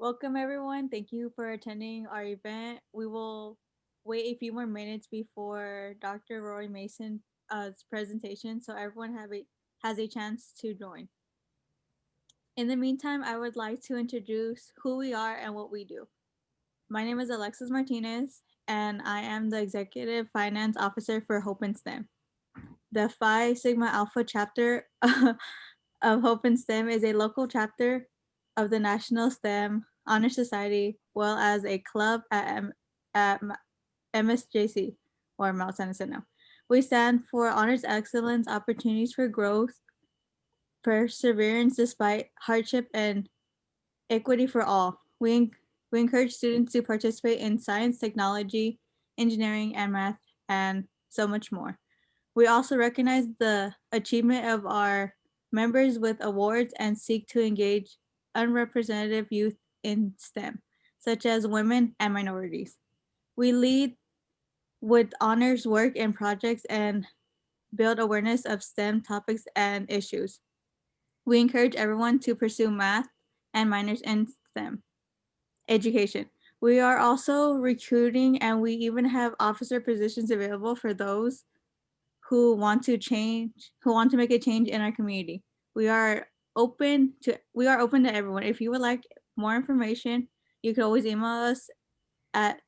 Welcome, everyone. Thank you for attending our event. We will wait a few more minutes before Dr. Roy Mason's presentation so everyone has a chance to join. In the meantime, I would like to introduce who we are and what we do. My name is Alexis Martinez, and I am the Executive Finance Officer for Hope and STEM. The Phi Sigma Alpha chapter of Hope and STEM is a local chapter of the National STEM Honor Society, well as a club at MSJC, or Mount San Jacinto. We stand for honors excellence, opportunities for growth, perseverance despite hardship, and equity for all. We encourage students to participate in science, technology, engineering, and math, and so much more. We also recognize the achievement of our members with awards and seek to engage unrepresented youth in STEM, such as women and minorities. We lead with honors work and projects and build awareness of STEM topics and issues. We encourage everyone to pursue math and minors in STEM education. We are also recruiting and we even have officer positions available for those who want to make a change in our community. We are open to everyone. If you would like more information, you can always email us at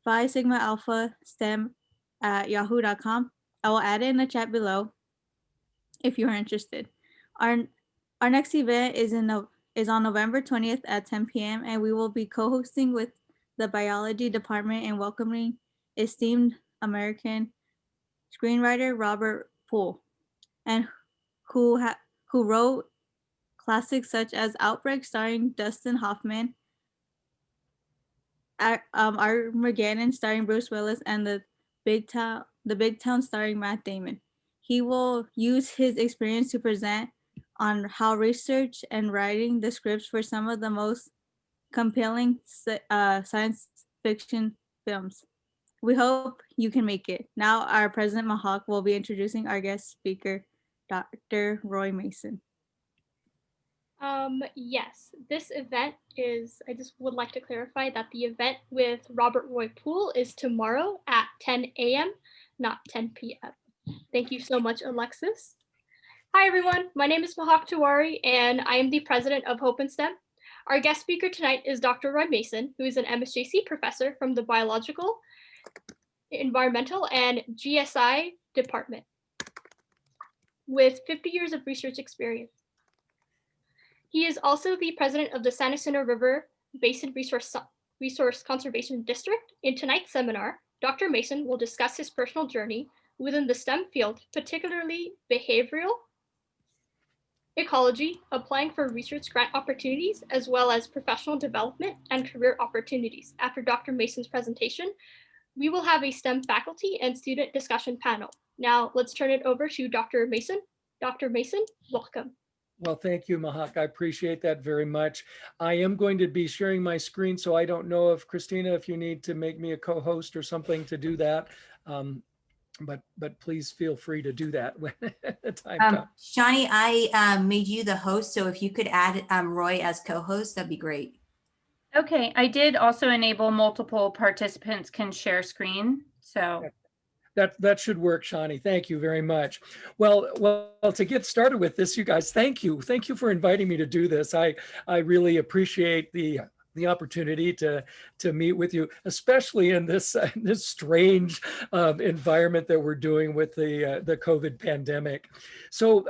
phi sigma alpha stem at yahoo.com. I will add it in the chat below if you are interested. Our our next event is on November 20th at 10 p.m. and we will be co-hosting with the biology department and welcoming esteemed American screenwriter Robert Poole, and who wrote classics such as Outbreak starring Dustin Hoffman, Armageddon starring Bruce Willis, and the Big Town starring Matt Damon. He will use his experience to present on how research and writing the scripts for some of the most compelling science fiction films. We hope you can make it. Now, our President Mahawk will be introducing our guest speaker, Dr. Roy Mason. Yes, this event I just would like to clarify that the event with Robert Roy Poole is tomorrow at 10 a.m., not 10 p.m. Thank you so much, Alexis. Hi, everyone. My name is Mahak Tiwari, and I am the president of Hope and STEM. Our guest speaker tonight is Dr. Roy Mason, who is an MSJC professor from the Biological, Environmental, and GSI department with 50 years of research experience. He is also the president of the San Jacinto River Basin Resource Conservation District. In tonight's seminar, Dr. Mason will discuss his personal journey within the STEM field, particularly behavioral ecology, applying for research grant opportunities, as well as professional development and career opportunities. After Dr. Mason's presentation, we will have a STEM faculty and student discussion panel. Now let's turn it over to Dr. Mason. Dr. Mason, welcome. Well, thank you, Mahak. I appreciate that very much. I am going to be sharing my screen, so I don't know if Christina, if you need to make me a co-host or something to do that. But please feel free to do that when the time comes. Shawnee, I made you the host, so if you could add Roy as co-host, that'd be great. Okay, I did also enable multiple participants can share screen, so. That should work, Shawnee. Thank you very much. Well, to get started with this, you guys, thank you. Thank you for inviting me to do this. I really appreciate the opportunity to meet with you, especially in this strange environment that we're doing with the COVID pandemic. So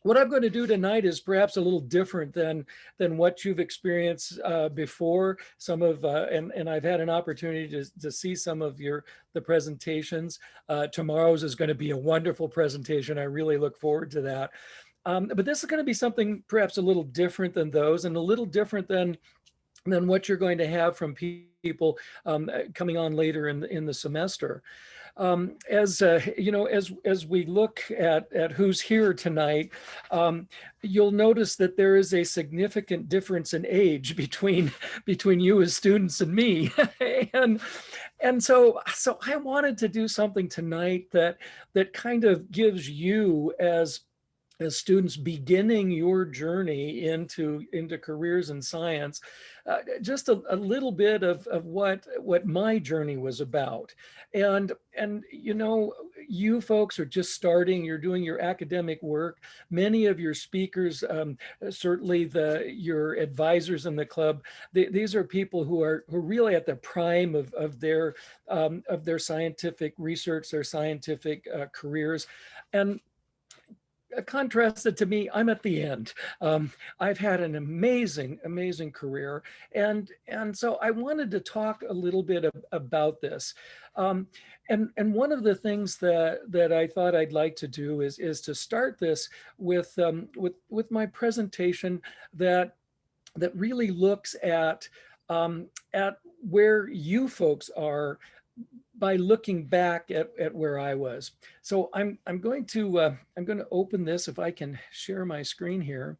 what I'm going to do tonight is perhaps a little different than what you've experienced before. And I've had an opportunity to see some of the presentations. Tomorrow's is going to be a wonderful presentation. I really look forward to that. But this is going to be something perhaps a little different than those, and a little different than what you're going to have from people coming on later in the semester. As we look at who's here tonight, you'll notice that there is a significant difference in age between you as students and me, and so I wanted to do something tonight that kind of gives you as as students beginning your journey into careers in science, just a little bit of what my journey was about. And you know, you folks are just starting, you're doing your academic work. Many of your speakers, certainly your advisors in the club, these are people who are really at the prime of their scientific research, their scientific careers. And contrasted to me, I'm at the end. I've had an amazing, amazing career. And so I wanted to talk a little bit about this. And one of the things that I thought I'd like to do is to start this with my presentation that really looks at where you folks are by looking back at where I was. So I'm going to open this, if I can share my screen here.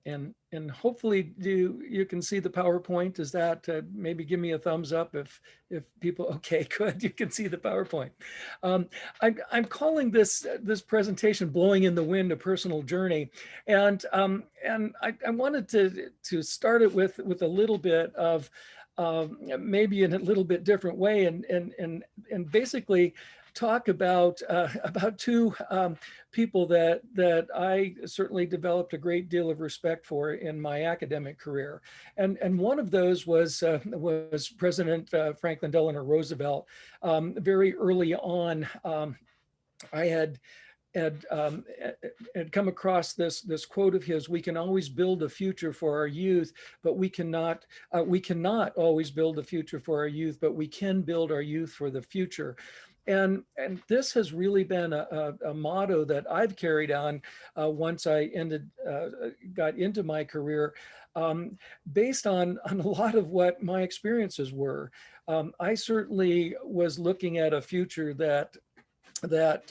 And hopefully you can see the PowerPoint. Is that maybe give me a thumbs up if people, okay, good, you can see the PowerPoint. I'm calling this presentation "Blowing in the Wind: A Personal Journey," and I wanted to start it with a little bit of maybe in a little bit different way, and basically talk about two people that I certainly developed a great deal of respect for in my academic career, and one of those was President Franklin Delano Roosevelt. Very early on, I had come across this quote of his: "We can always build a future for our youth, but we cannot always build a future for our youth, but we can build our youth for the future." And this has really been a motto that I've carried on once I got into my career, based on a lot of what my experiences were. I certainly was looking at a future that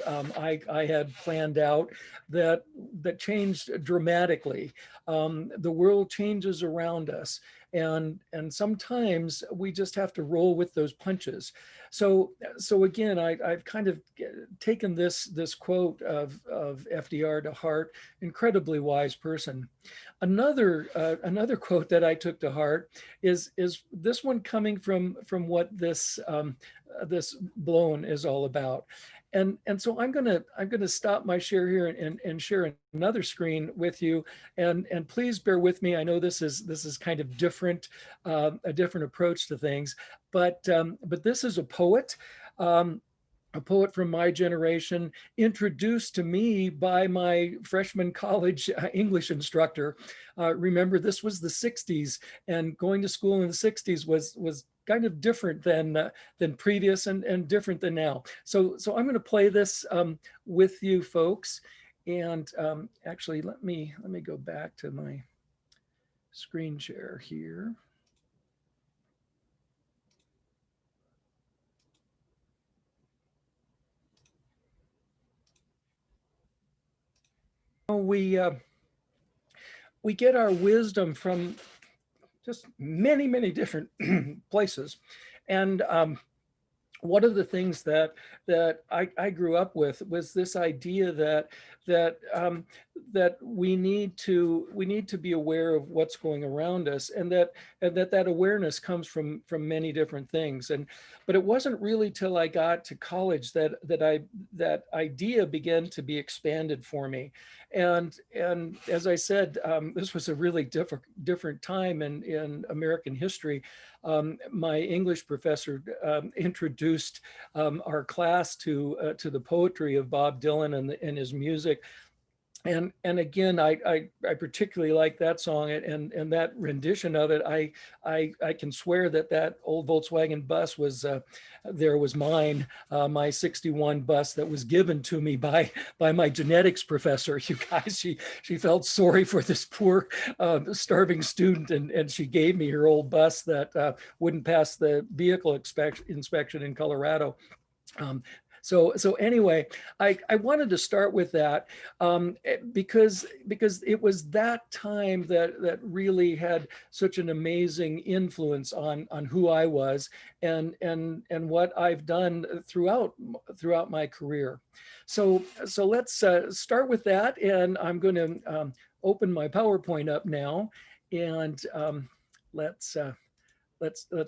I had planned out that changed dramatically. The world changes around us, and sometimes we just have to roll with those punches. So again, I've kind of taken this quote of FDR to heart. Incredibly wise person. Another quote that I took to heart is this one, coming from what this blown is all about. And so I'm gonna stop my share here and share another screen with you. And please bear with me. I know this is kind of different, a different approach to things, but this is a poet. A poet from my generation, introduced to me by my freshman college English instructor. Remember, this was the 60s, and going to school in the 60s was kind of different than previous and different than now. So I'm going to play this with you folks. And actually, let me go back to my screen share here. We get our wisdom from just many different places, and one of the things that I grew up with was this idea that we need to be aware of what's going around us, and that awareness comes from many different things. But it wasn't really till I got to college that idea began to be expanded for me. And as I said, this was a really different time in American history. My English professor introduced our class to the poetry of Bob Dylan and his music. And again, I particularly like that song, and that rendition of it. I can swear that old Volkswagen bus was mine, my '61 bus that was given to me by my genetics professor. You guys, she felt sorry for this poor starving student, and she gave me her old bus that wouldn't pass the vehicle inspection in Colorado. So anyway, I wanted to start with that because it was that time that really had such an amazing influence on who I was and what I've done throughout my career. So let's start with that, and I'm going to open my PowerPoint up now, and let's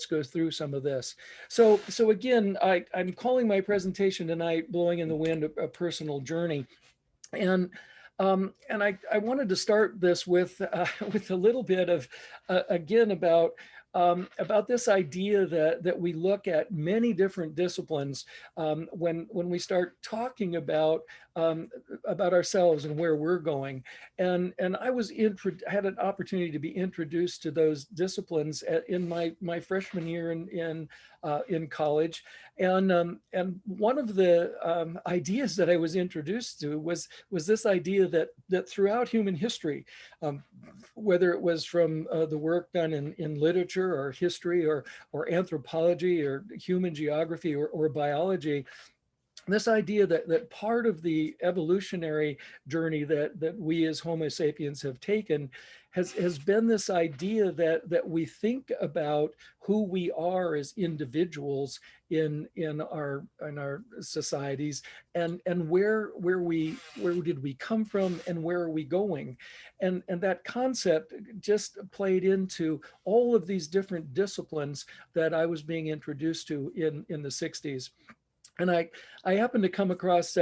go through some of this. So again, I'm calling my presentation tonight "Blowing in the Wind: a Personal Journey," and I wanted to start this with with a little bit of again about this idea that we look at many different disciplines when we start talking about ourselves and where we're going. And I had an opportunity to be introduced to those disciplines in my freshman year in college. And one of the ideas that I was introduced to was this idea that throughout human history, whether it was from the work done in literature or history or anthropology or human geography or biology, this idea that part of the evolutionary journey that we as Homo sapiens have taken has been this idea that we think about who we are as individuals in our societies and where did we come from and where are we going, and that concept just played into all of these different disciplines that I was being introduced to in the 60s. And I happened to come across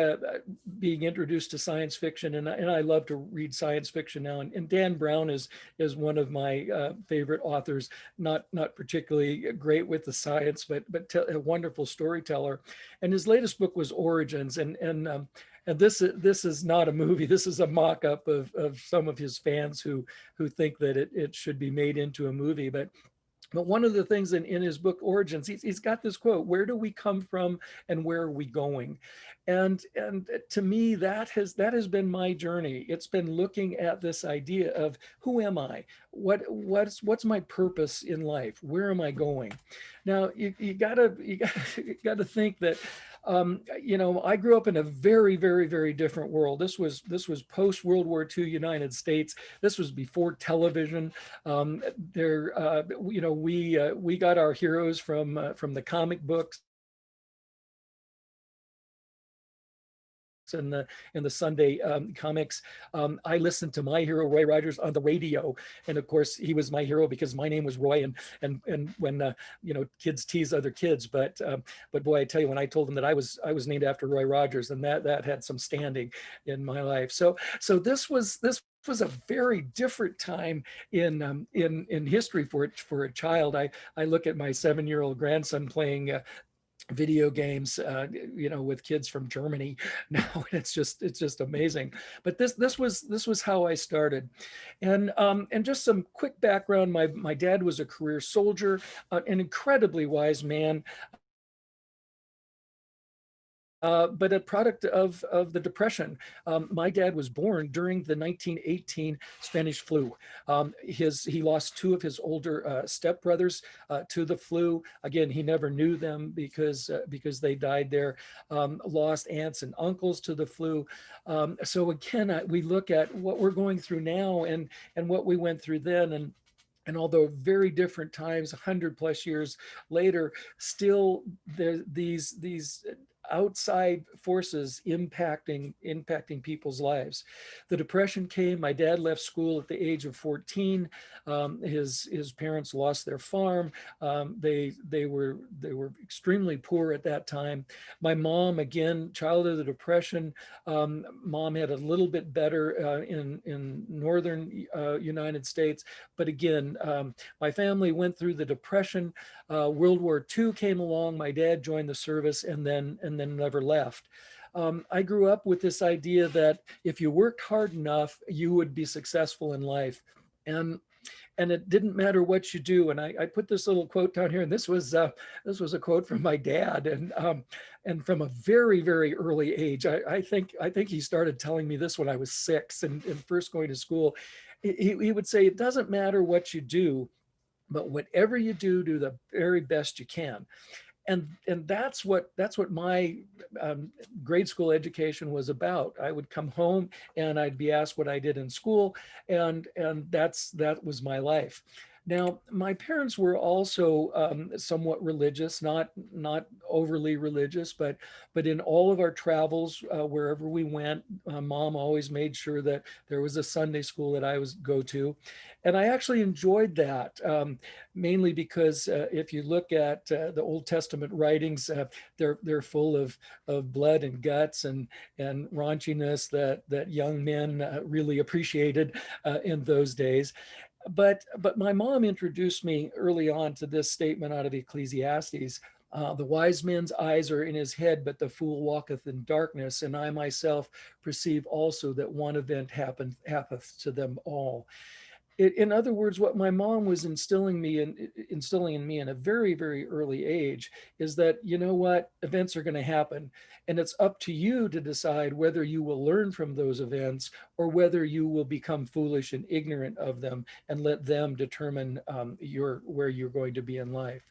being introduced to science fiction, and I love to read science fiction now. And Dan Brown is one of my favorite authors. Not particularly great with the science, but a wonderful storyteller. And his latest book was Origins, and this is not a movie. This is a mock-up of some of his fans who think that it should be made into a movie, But one of the things in his book Origins, he's got this quote: "Where do we come from and where are we going?" And to me, that has been my journey. It's been looking at this idea of who am I? What's my purpose in life? Where am I going? Now you gotta think that I grew up in a very, very, very different world. This was post World War II United States. This was before television. We got our heroes from the comic books in the Sunday comics. I listened to my hero Roy Rogers on the radio, and of course he was my hero because my name was Roy. And when kids tease other kids, but boy, I tell you, when I told them that I was named after Roy Rogers, and that had some standing in my life. So this was a very different time in history for a child. I look at my 7-year-old grandson playing video games, with kids from Germany now, and it's just amazing. But this was how I started, and just some quick background. My dad was a career soldier, an incredibly wise man. But a product of the Depression. My dad was born during the 1918 Spanish flu. He lost 2 of his older stepbrothers to the flu. Again, he never knew them because they died there. Lost aunts and uncles to the flu. So again, we look at what we're going through now and what we went through then. And although very different times, 100+ years later, still these outside forces impacting people's lives. The Depression came. My dad left school at the age of 14. His parents lost their farm. They were extremely poor at that time. My mom, again, child of the Depression. Mom had a little bit better in northern United States, but again, my family went through the Depression. World War II came along. My dad joined the service and then never left. I grew up with this idea that if you worked hard enough, you would be successful in life. And it didn't matter what you do. And I put this little quote down here, and this was a quote from my dad, and from a very, very early age. I think he started telling me this when I was 6 and first going to school. He would say, "It doesn't matter what you do, but whatever you do, do the very best you can." and that's what my grade school education was about. I would come home and I'd be asked what I did in school, and that was my life. Now, my parents were also somewhat religious, not overly religious, but in all of our travels, wherever we went, mom always made sure that there was a Sunday school that I was go to, and I actually enjoyed that, mainly because if you look at the Old Testament writings, they're full of blood and guts and raunchiness that young men really appreciated in those days. But my mom introduced me early on to this statement out of Ecclesiastes. The wise man's eyes are in his head, but the fool walketh in darkness. And I myself perceive also that one event happeth to them all. In other words, what my mom was instilling in me in a very, very early age is that, you know what, events are going to happen. And it's up to you to decide whether you will learn from those events or whether you will become foolish and ignorant of them and let them determine where you're going to be in life.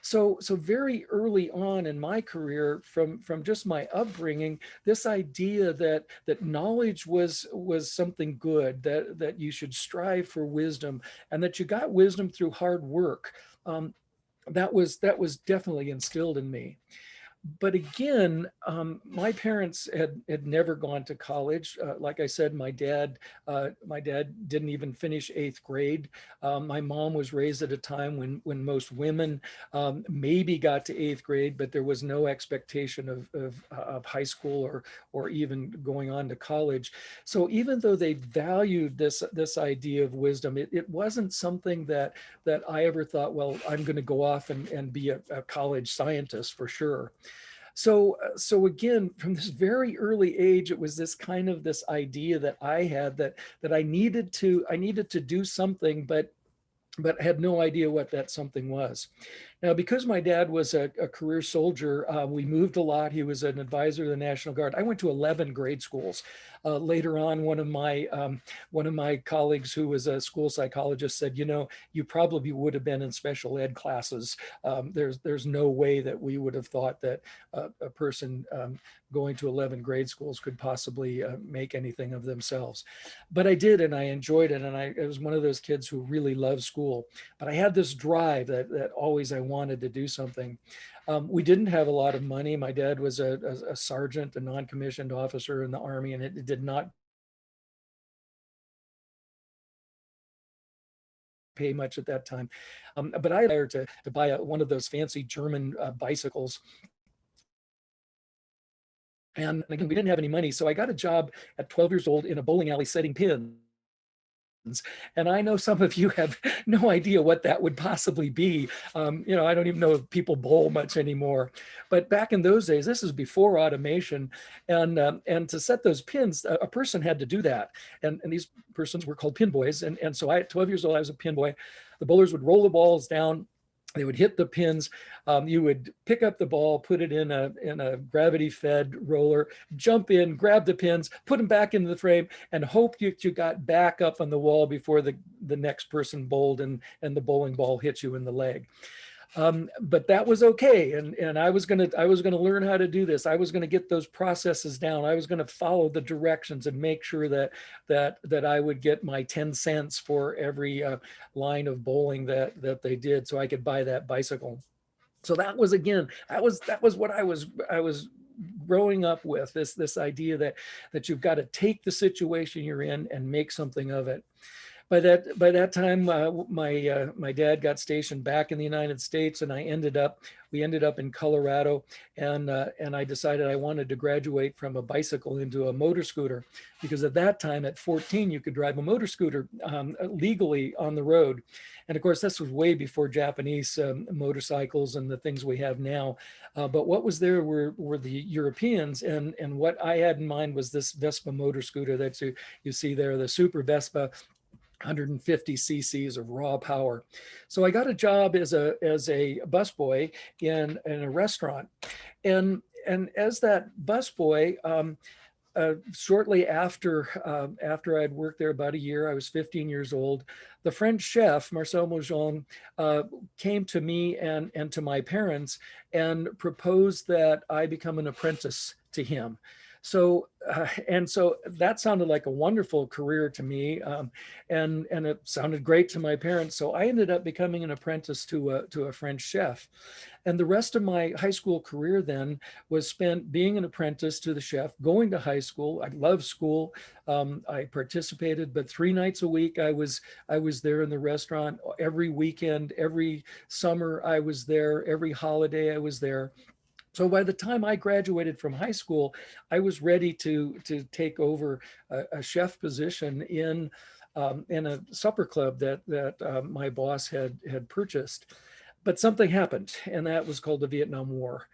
So very early on in my career, from just my upbringing, this idea that knowledge was something good, that you should strive for wisdom, and that you got wisdom through hard work, that was definitely instilled in me. But again, my parents had never gone to college. Like I said, my dad didn't even finish 8th grade. My mom was raised at a time when most women maybe got to 8th grade, but there was no expectation of high school or even going on to college. So even though they valued this idea of wisdom, it wasn't something that I ever thought, well, I'm going to go off and be a college scientist for sure. So again, from this very early age, it was this idea that I had that I needed to do something, but had no idea what that something was. Now, because my dad was a career soldier, we moved a lot. He was an advisor of the National Guard. I went to 11 grade schools. Later on, one of my colleagues who was a school psychologist said, you know, you probably would have been in special ed classes. There's no way that we would have thought that a person going to 11 grade schools could possibly make anything of themselves. But I did, and I enjoyed it. And I was one of those kids who really loved school. But I had this drive that always I wanted to do something. We didn't have a lot of money. My dad was a sergeant, a non-commissioned officer in the Army, and it did not pay much at that time. But I hired to buy one of those fancy German bicycles. And again, we didn't have any money. So I got a job at 12 years old in a bowling alley setting pins. And I know some of you have no idea what that would possibly be. You know, I don't even know if people bowl much anymore. But back in those days, this is before automation. And to set those pins, a person had to do that. And these persons were called pin boys. And so at 12 years old, I was a pin boy. The bowlers would roll the balls down. They would hit the pins. You would pick up the ball, put it in a gravity-fed roller, jump in, grab the pins, put them back into the frame, and hope you got back up on the wall before the next person bowled and the bowling ball hit you in the leg. But that was okay, and I was gonna learn how to do this. I was gonna get those processes down. I was gonna follow the directions and make sure that I would get my 10 cents for every line of bowling that they did, so I could buy that bicycle. So that was, again, that was what I was growing up with, this idea that you've got to take the situation you're in and make something of it. By that time, my dad got stationed back in the United States, and we ended up in Colorado, and I decided I wanted to graduate from a bicycle into a motor scooter, because at that time, at 14, you could drive a motor scooter legally on the road. And of course, this was way before Japanese motorcycles and the things we have now. But what was there were the Europeans, and what I had in mind was this Vespa motor scooter that you see there, the Super Vespa. 150 cc's of raw power. So I got a job as a busboy in a restaurant, and as that busboy, shortly after I'd worked there about a year, I was 15 years old. The French chef, Marcel Moujon, came to me and to my parents and proposed that I become an apprentice to him. So so that sounded like a wonderful career to me, and it sounded great to my parents. So I ended up becoming an apprentice to a French chef, and the rest of my high school career then was spent being an apprentice to the chef, going to high school. I loved school. I participated, but 3 nights a week I was there in the restaurant. Every weekend, every summer I was there. Every holiday I was there. So by the time I graduated from high school, I was ready to take over a chef position in a supper club that my boss had purchased. But something happened, and that was called the Vietnam War.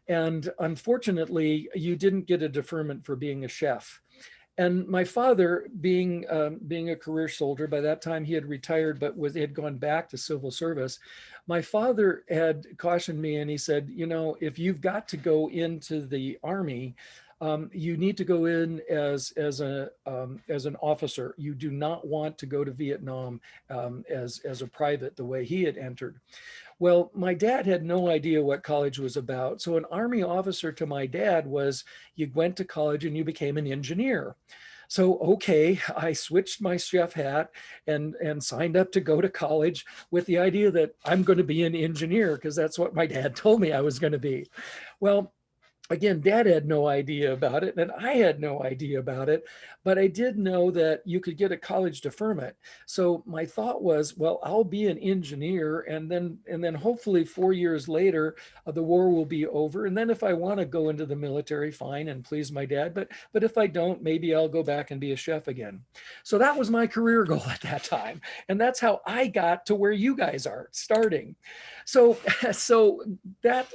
And unfortunately, you didn't get a deferment for being a chef. And my father, being a career soldier, by that time he had retired, but had gone back to civil service. My father had cautioned me, and he said, you know, if you've got to go into the Army, you need to go in as an officer. You do not want to go to Vietnam as a private, the way he had entered. Well, my dad had no idea what college was about. So an Army officer to my dad was, you went to college and you became an engineer. So, okay, I switched my chef hat and signed up to go to college with the idea that I'm going to be an engineer because that's what my dad told me I was going to be. Well, again, Dad had no idea about it, and I had no idea about it, but I did know that you could get a college deferment. So my thought was, well, I'll be an engineer, and then hopefully 4 years later, the war will be over. And then if I want to go into the military, fine, and please my dad. But if I don't, maybe I'll go back and be a chef again. So that was my career goal at that time, and that's how I got to where you guys are starting. So that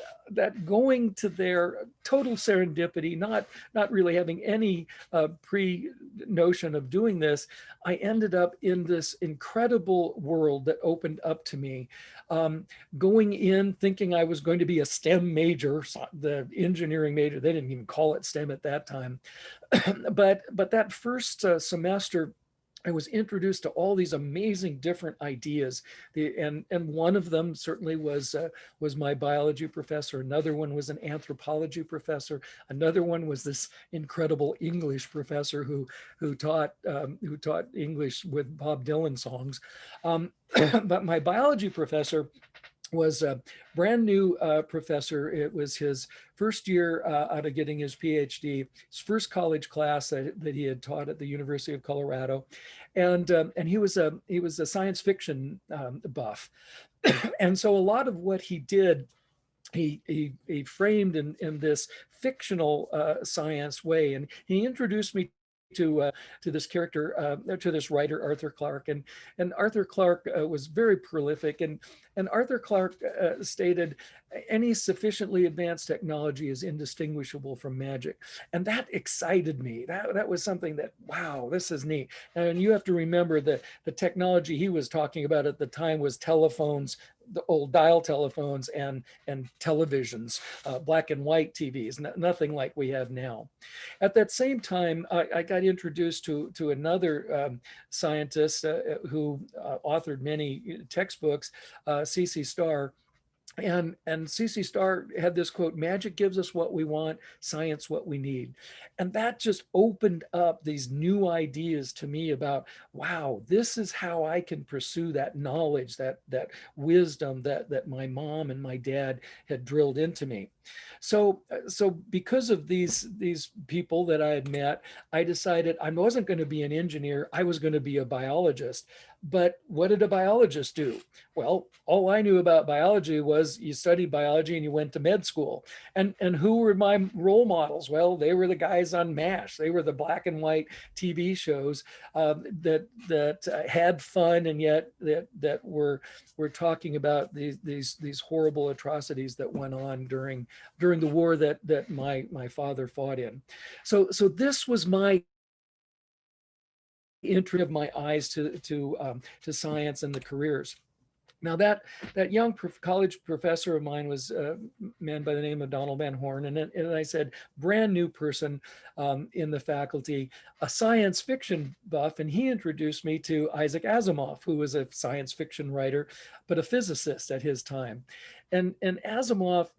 going to their total serendipity, not really having any pre-notion of doing this, I ended up in this incredible world that opened up to me. Going in thinking I was going to be a STEM major, the engineering major, they didn't even call it STEM at that time. but that first semester, I was introduced to all these amazing different ideas, and one of them certainly was my biology professor. Another one was an anthropology professor. Another one was this incredible English professor who taught English with Bob Dylan songs. But my biology professor was a brand new professor. It was his first year out of getting his PhD, his first college class that he had taught at the University of Colorado, and he was a science fiction buff, and so a lot of what he did, he framed in this fictional science way, and he introduced me to this character, to this writer, Arthur Clarke. And Arthur Clarke was very prolific. And Arthur Clarke stated, any sufficiently advanced technology is indistinguishable from magic. And that excited me. That was something that, wow, this is neat. And you have to remember that the technology he was talking about at the time was telephones, the old dial telephones and televisions, black and white TVs, nothing like we have now. At that same time, I got introduced to another scientist who authored many textbooks, C.C. Starr. And C.C. Starr had this quote, magic gives us what we want, science what we need. And that just opened up these new ideas to me about, wow, this is how I can pursue that knowledge, that wisdom that my mom and my dad had drilled into me. So because of these people that I had met, I decided I wasn't going to be an engineer, I was going to be a biologist. But what did a biologist do? Well, all I knew about biology was you studied biology and you went to med school. And who were my role models? Well, they were the guys on MASH. They were the black and white TV shows that had fun, and yet that were talking about these horrible atrocities that went on during the war that my father fought in. So this was my entry of my eyes to science and the careers. Now that young college professor of mine was a man by the name of Donald Van Horn, and I said, brand new person in the faculty, a science fiction buff, and he introduced me to Isaac Asimov, who was a science fiction writer, but a physicist at his time. And Asimov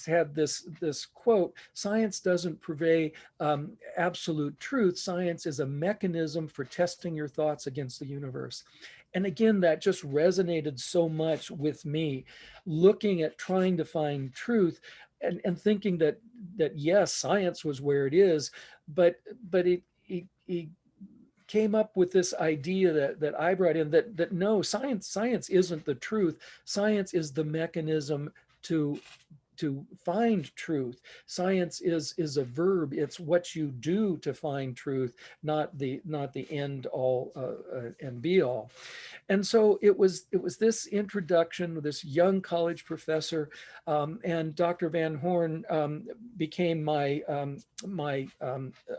had this quote: "Science doesn't purvey absolute truth. Science is a mechanism for testing your thoughts against the universe." And again, that just resonated so much with me, looking at trying to find truth and thinking that yes, science was where it is, but he came up with this idea that I brought in, that no, science isn't the truth. Science is the mechanism to find truth. Science is a verb. It's what you do to find truth, not the end all and be all. And so it was this introduction with this young college professor, and Dr. Van Horn became my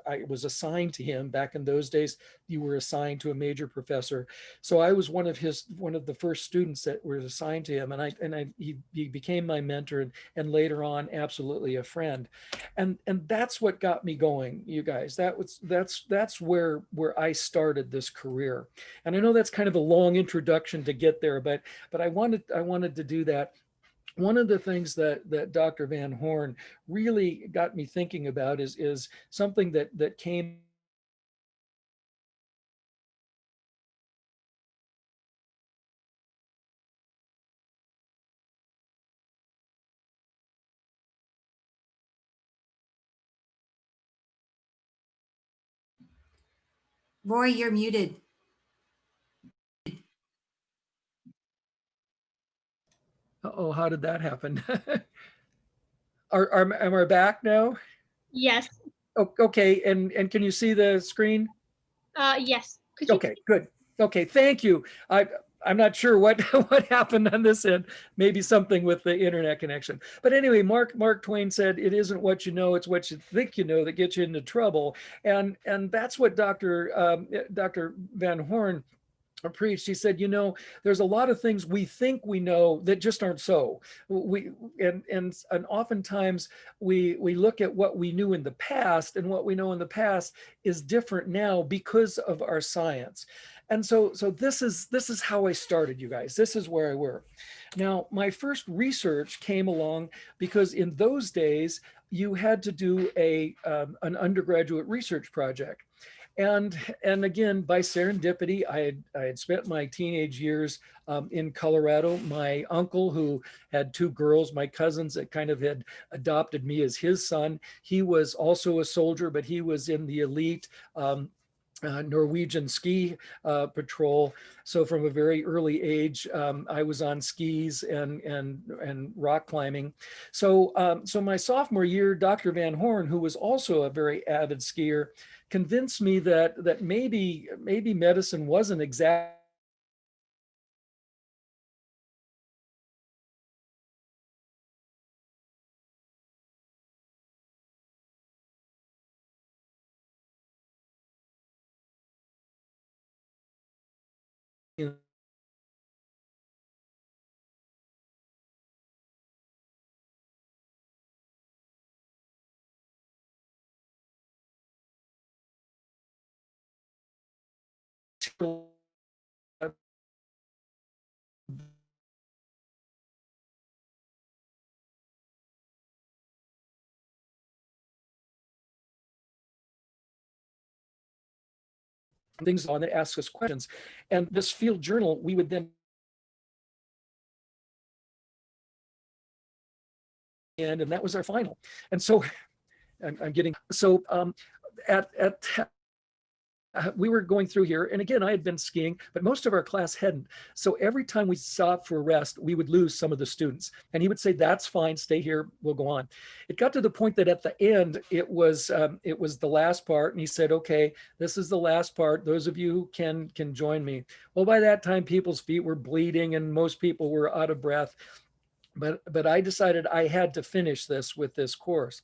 I was assigned to him. Back in those days, you were assigned to a major professor. So I was one of the first students that were assigned to him, and he became my mentor, and later on, absolutely a friend. And that's what got me going, you guys. That's where I started this career. And I know that's kind of a long introduction to get there, but I wanted to do that. One of the things that Dr. Van Horn really got me thinking about is something that came Roy, you're muted. oh, how did that happen? Am I back now? Yes. Oh, okay, and can you see the screen? Yes. Could you? Okay, good. Okay, thank you. I'm not sure what happened on this end. Maybe something with the internet connection. But anyway, Mark Twain said, "It isn't what you know, it's what you think you know that gets you into trouble." And that's what Dr. Van Horn preached. He said, there's a lot of things we think we know that just aren't so. And oftentimes we look at what we knew in the past, and what we know in the past is different now because of our science. And so this is how I started, you guys. This is where I were. Now, my first research came along because in those days you had to do an undergraduate research project. And again, by serendipity, I had spent my teenage years in Colorado. My uncle, who had two girls, my cousins that kind of had adopted me as his son, he was also a soldier, but he was in the elite Norwegian ski patrol. So from a very early age, I was on skis and rock climbing. So my sophomore year, Dr. Van Horn, who was also a very avid skier, convinced me that maybe medicine wasn't exactly things on that ask us questions. And this field journal, we would then and that was our final. And so I'm getting so at we were going through here, and again, I had been skiing, but most of our class hadn't. So every time we stopped for a rest, we would lose some of the students. And he would say, "That's fine, stay here, we'll go on." It got to the point that at the end, it was the last part, and he said, "Okay, this is the last part. Those of you who can join me." Well, by that time, people's feet were bleeding, and most people were out of breath. But I decided I had to finish this with this course.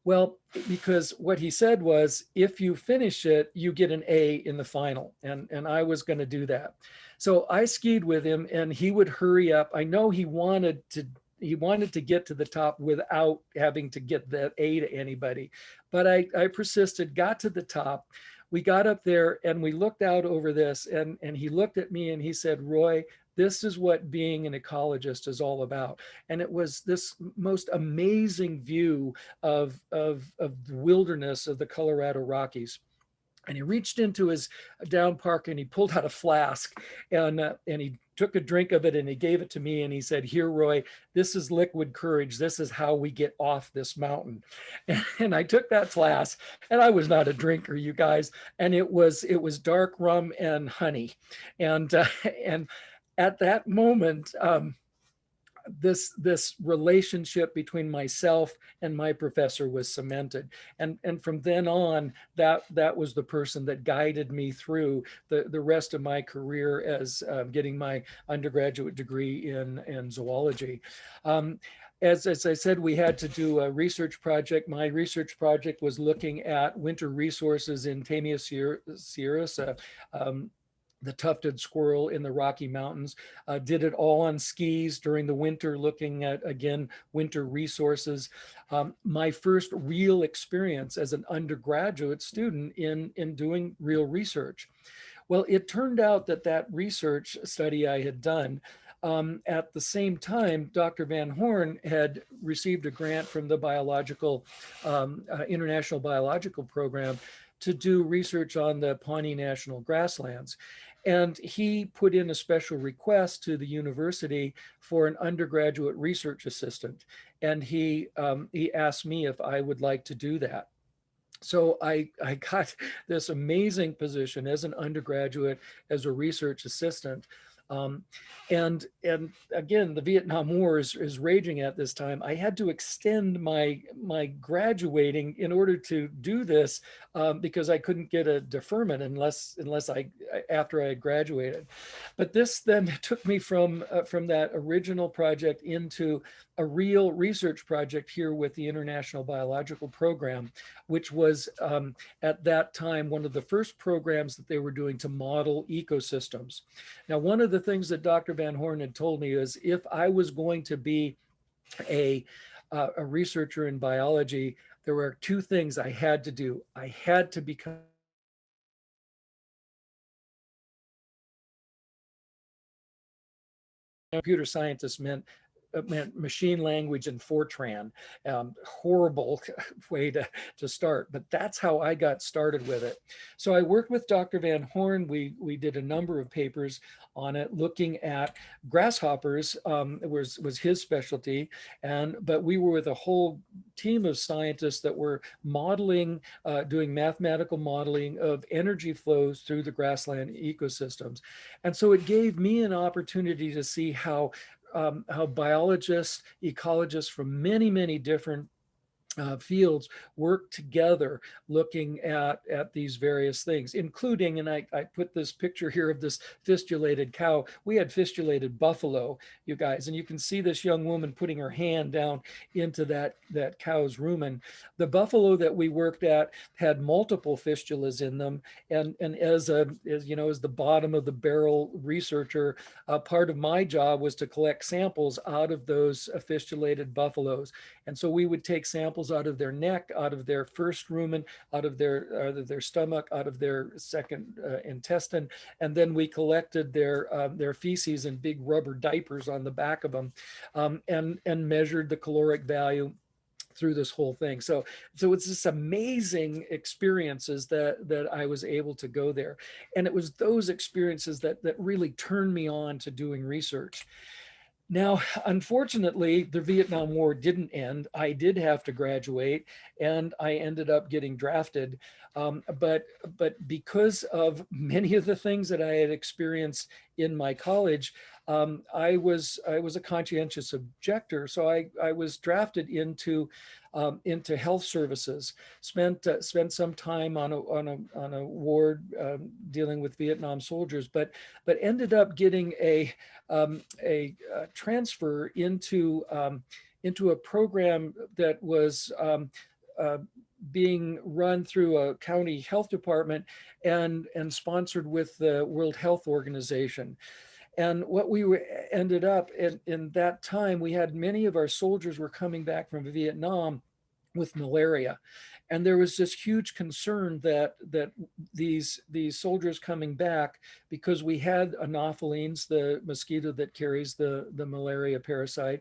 Well, because what he said was, if you finish it, you get an A in the final. And I was going to do that. So I skied with him and he would hurry up. I know he wanted to get to the top without having to get that A to anybody. But I persisted, got to the top. We got up there and we looked out over this, and he looked at me and he said, Roy, this is what being an ecologist is all about. And it was this most amazing view of the wilderness of the Colorado Rockies. And he reached into his down park and he pulled out a flask, and he took a drink of it and he gave it to me and he said, here, Roy, this is liquid courage. This is how we get off this mountain. And I took that flask, and I was not a drinker, you guys. And it was dark rum and honey. And at that moment, this relationship between myself and my professor was cemented, and from then on, that was the person that guided me through the rest of my career as getting my undergraduate degree in zoology. As I said, we had to do a research project. My research project was looking at winter resources in Tamia sierras, the tufted squirrel in the Rocky Mountains. Did it all on skis during the winter, looking at, again, winter resources. My first real experience as an undergraduate student in doing real research. Well, it turned out that research study I had done, at the same time, Dr. Van Horn had received a grant from the International Biological Program to do research on the Pawnee National Grasslands. And he put in a special request to the university for an undergraduate research assistant. And he asked me if I would like to do that. So I got this amazing position as an undergraduate, as a research assistant. And again, the Vietnam War is raging at this time. I had to extend my graduating in order to do this, because I couldn't get a deferment unless after I had graduated. But this then took me from that original project into a real research project here with the International Biological Program, which was at that time one of the first programs that they were doing to model ecosystems. Now, one of the things that Dr. Van Horn had told me is, if I was going to be a researcher in biology, there were two things I had to do. I had to become computer scientist meant machine language and Fortran. Horrible way to start, but that's how I got started with it. So I worked with Dr. Van Horn. We did a number of papers on it, looking at grasshoppers. It was his specialty, but we were with a whole team of scientists that were modeling, doing mathematical modeling of energy flows through the grassland ecosystems. And so it gave me an opportunity to see how biologists, ecologists from many, many different fields work together, looking at these various things, including, and I put this picture here of this fistulated cow. We had fistulated buffalo, you guys, and you can see this young woman putting her hand down into that cow's rumen. The buffalo that we worked at had multiple fistulas in them, and as the bottom of the barrel researcher, part of my job was to collect samples out of those fistulated buffaloes. And so we would take samples out of their neck, out of their first rumen, out of their stomach, out of their second intestine, and then we collected their feces in big rubber diapers on the back of them, and measured the caloric value through this whole thing. So it's this amazing experiences that I was able to go there. And it was those experiences that really turned me on to doing research. Now, unfortunately, the Vietnam War didn't end. I did have to graduate, and I ended up getting drafted. But because of many of the things that I had experienced in my college, I was a conscientious objector. So I was drafted into health services. Spent some time on a ward dealing with Vietnam soldiers, but ended up getting a transfer into a program that was being run through a county health department and sponsored with the World Health Organization. And what we ended up in that time, we had many of our soldiers were coming back from Vietnam with malaria. And there was this huge concern that these soldiers coming back, because we had anophelines, the mosquito that carries the malaria parasite,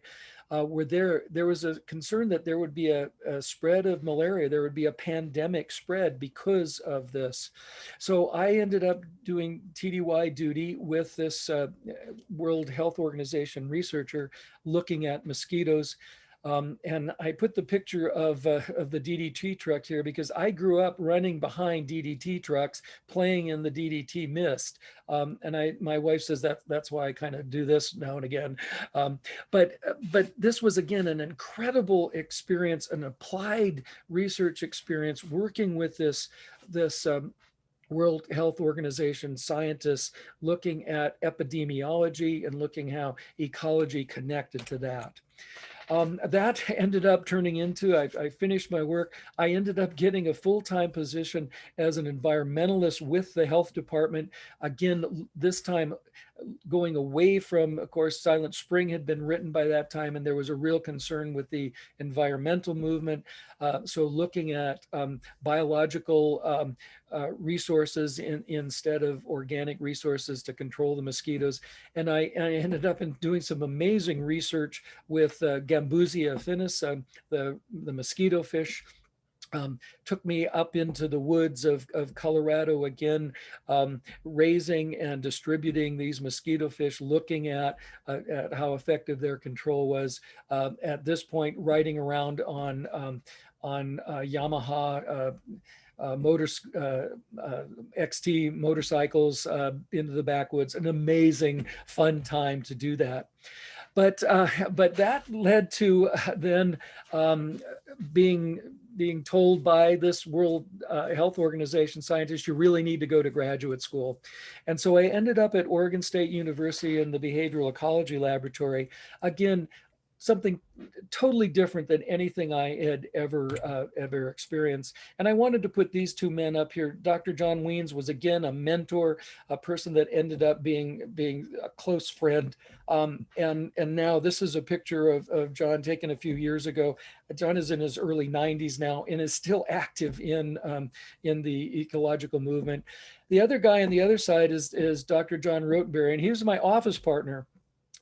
were there. There was a concern that there would be a spread of malaria. There would be a pandemic spread because of this. So I ended up doing TDY duty with this World Health Organization researcher looking at mosquitoes. And I put the picture of the DDT truck here because I grew up running behind DDT trucks, playing in the DDT mist. And my wife says that's why I kind of do this now and again. But this was, again, an incredible experience, an applied research experience working with this World Health Organization scientists, looking at epidemiology and looking how ecology connected to that. That ended up turning into, I finished my work. I ended up getting a full-time position as an environmentalist with the health department. Again, this time going away from, of course, Silent Spring had been written by that time, and there was a real concern with the environmental movement. So looking at biological resources instead of organic resources to control the mosquitoes. And I ended up doing some amazing research with Gambusia affinis, the mosquito fish. Took me up into the woods of Colorado again, raising and distributing these mosquito fish, looking at how effective their control was. At this point, riding around on Yamaha XT motorcycles into the backwoods. An amazing, fun time to do that. But that led to then being told by this World Health Organization scientist, you really need to go to graduate school. And so I ended up at Oregon State University in the Behavioral Ecology Laboratory. Again, something totally different than anything I had ever experienced. And I wanted to put these two men up here. Dr. John Weens was, again, a mentor, a person that ended up being a close friend. And now this is a picture of John taken a few years ago. John is in his early 90s now and is still active in the ecological movement. The other guy on the other side is Dr. John Rotenberry, and he was my office partner.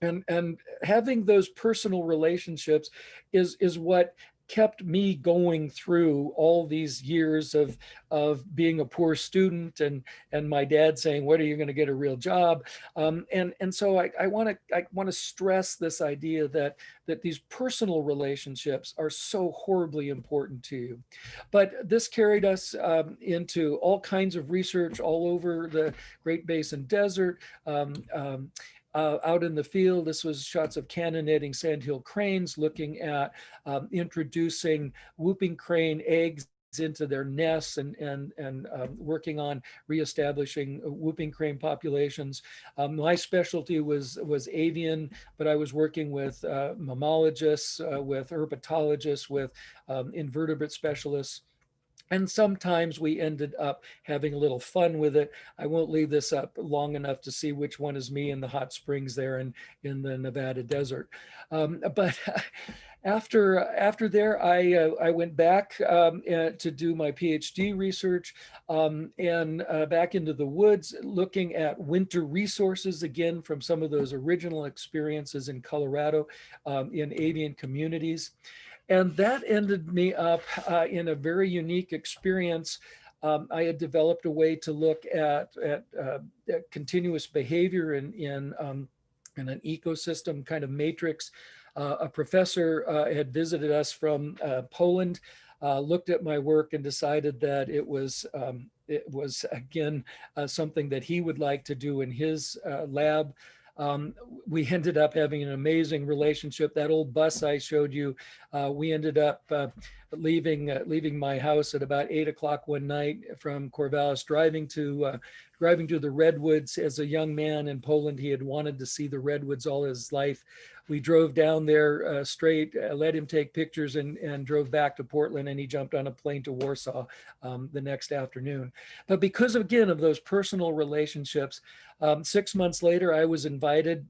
And having those personal relationships is what kept me going through all these years of being a poor student and my dad saying, "When are you going to get a real job?" And so I want to stress this idea that these personal relationships are so horribly important to you. But this carried us into all kinds of research all over the Great Basin Desert. Out in the field, this was shots of cannonading sandhill cranes, looking at introducing whooping crane eggs into their nests and working on reestablishing whooping crane populations. My specialty was avian, but I was working with mammalogists, with herpetologists, with invertebrate specialists. And sometimes we ended up having a little fun with it. I won't leave this up long enough to see which one is me in the hot springs there in the Nevada desert. But after there, I went back to do my PhD research and back into the woods, looking at winter resources, again, from some of those original experiences in Colorado in avian communities. And that ended me up in a very unique experience. I had developed a way to look at continuous behavior in an ecosystem kind of matrix. A professor had visited us from Poland, looked at my work and decided that it was again something that he would like to do in his lab. We ended up having an amazing relationship. That old bus I showed you, we ended up leaving my house at about 8 o'clock one night from Corvallis, driving to the redwoods. As a young man in Poland, he had wanted to see the redwoods all his life. We drove down there straight, let him take pictures, and drove back to Portland, and he jumped on a plane to Warsaw the next afternoon. But because, again, of those personal relationships, 6 months later, I was invited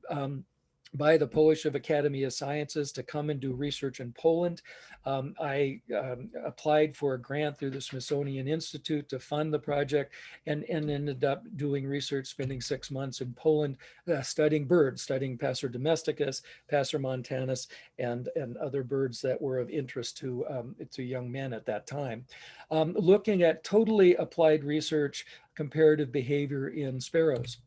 by the Polish Academy of Sciences to come and do research in Poland. I applied for a grant through the Smithsonian Institute to fund the project, and ended up doing research, spending 6 months in Poland studying birds, studying Passer domesticus, Passer montanus, and other birds that were of interest to young men at that time. Looking at totally applied research, comparative behavior in sparrows.